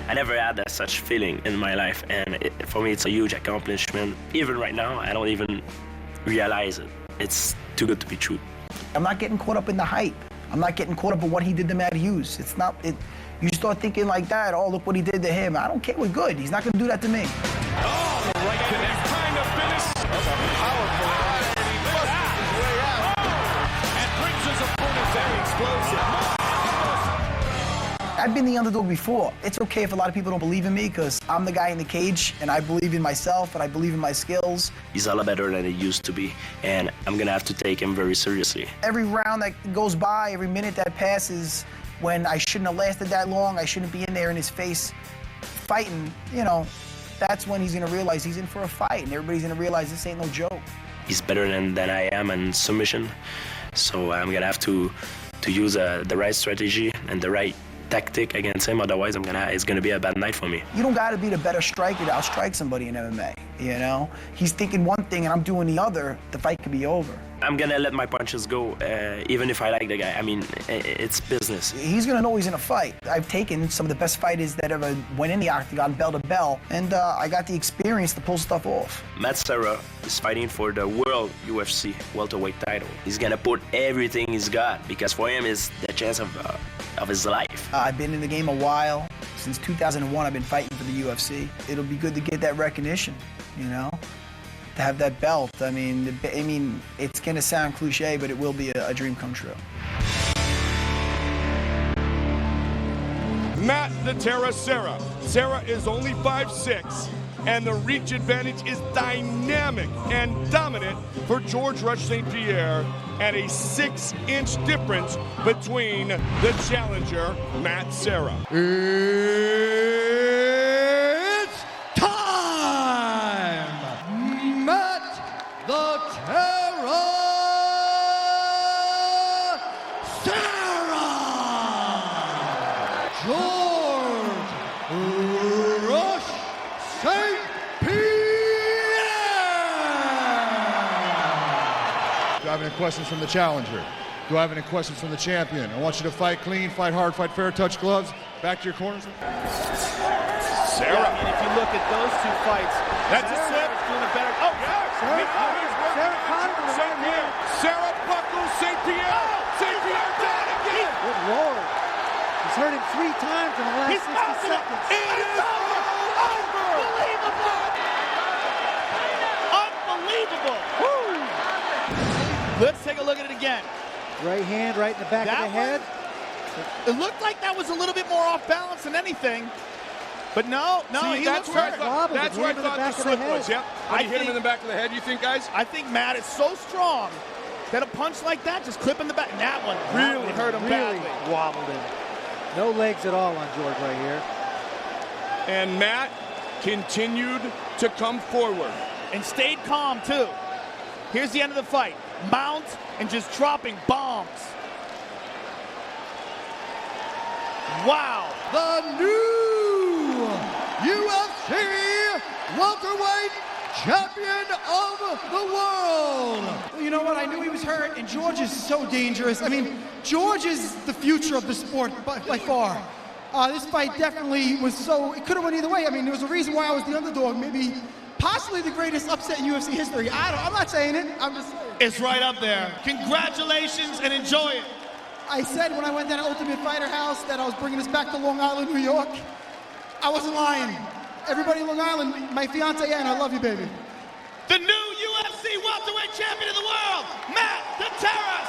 I never had such feeling in my life, and for me it's a huge accomplishment. Even right now, I don't even realize it. It's too good to be true. I'm not getting caught up in the hype. I'm not getting caught up in what he did to Matt Hughes. It's not, you start thinking like that, oh, look what he did to him. I don't care, we're good. He's not gonna do that to me. Oh, right connect. Trying to finish. That's a powerful ride. And brings his opponent very explosive. I've been the underdog before. It's okay if a lot of people don't believe in me because I'm the guy in the cage and I believe in myself and I believe in my skills. He's a lot better than he used to be, and I'm gonna have to take him very seriously. Every round that goes by, every minute that passes, when I shouldn't have lasted that long, I shouldn't be in there in his face fighting, you know, that's when he's gonna realize he's in for a fight and everybody's gonna realize this ain't no joke. He's better than I am in submission, so I'm gonna have to use the right strategy and the right tactic against him, otherwise it's gonna be a bad night for me. You don't gotta be the better striker to outstrike somebody in MMA, you know? He's thinking one thing and I'm doing the other, the fight could be over. I'm gonna let my punches go, even if I like the guy. I mean, it's business. He's gonna know he's in a fight. I've taken some of the best fighters that ever went in the octagon, bell to bell, and I got the experience to pull stuff off. Matt Serra is fighting for the World UFC welterweight title. He's gonna put everything he's got because for him is the chance of his life. I've been in the game a while. Since 2001, I've been fighting for the UFC. It'll be good to get that recognition, you know? To have that belt. I mean, it's gonna sound cliche, but it will be a dream come true. Matt the Terra Serra. Serra is only 5'6", and the reach advantage is dynamic and dominant for George Rush St. Pierre, and a 6-inch difference between the challenger, Matt Serra. It's time! Matt the Terra Serra! George Rush St. Pierre! Do I have any questions from the challenger? Do I have any questions from the champion? I want you to fight clean, fight hard, fight fair, touch gloves. Back to your corners. Serra. Yeah, I mean, if you look at those two fights, That's a slip. doing a better. Oh, Serra buckles St. Pierre. St. Pierre down again. Good Lord. He's hurt him 3 times in the last 60 seconds. It is Unbelievable! Unbelievable! Woo! Let's take a look at it again. Right hand right in the back of the head. It looked like that was a little bit more off balance than anything. But no, See, he that's looks where I hurt. thought, that's where I thought the slip was, yep. When he hit him in the back of the head, you think, guys? I think Matt is so strong that a punch like that, just clip in the back, and that one really hurt him badly. Wobbled him. No legs at all on George right here. And Matt continued to come forward. And stayed calm, too. Here's the end of the fight. Mount and just dropping bombs. Wow. The new UFC welterweight champion of the world. You know what? I knew he was hurt, and George is so dangerous. I mean, George is the future of the sport by far. This fight definitely was so, it could have went either way. I mean, there was a reason why I was the underdog, maybe possibly the greatest upset in UFC history. I'm not saying it, I'm just saying. It's right up there. Congratulations and enjoy it. I said when I went down to Ultimate Fighter House that I was bringing us back to Long Island, New York. I wasn't lying. Everybody in Long Island, my fiance Ann, I love you, baby. The new UFC welterweight champion of the world, Matt the Terra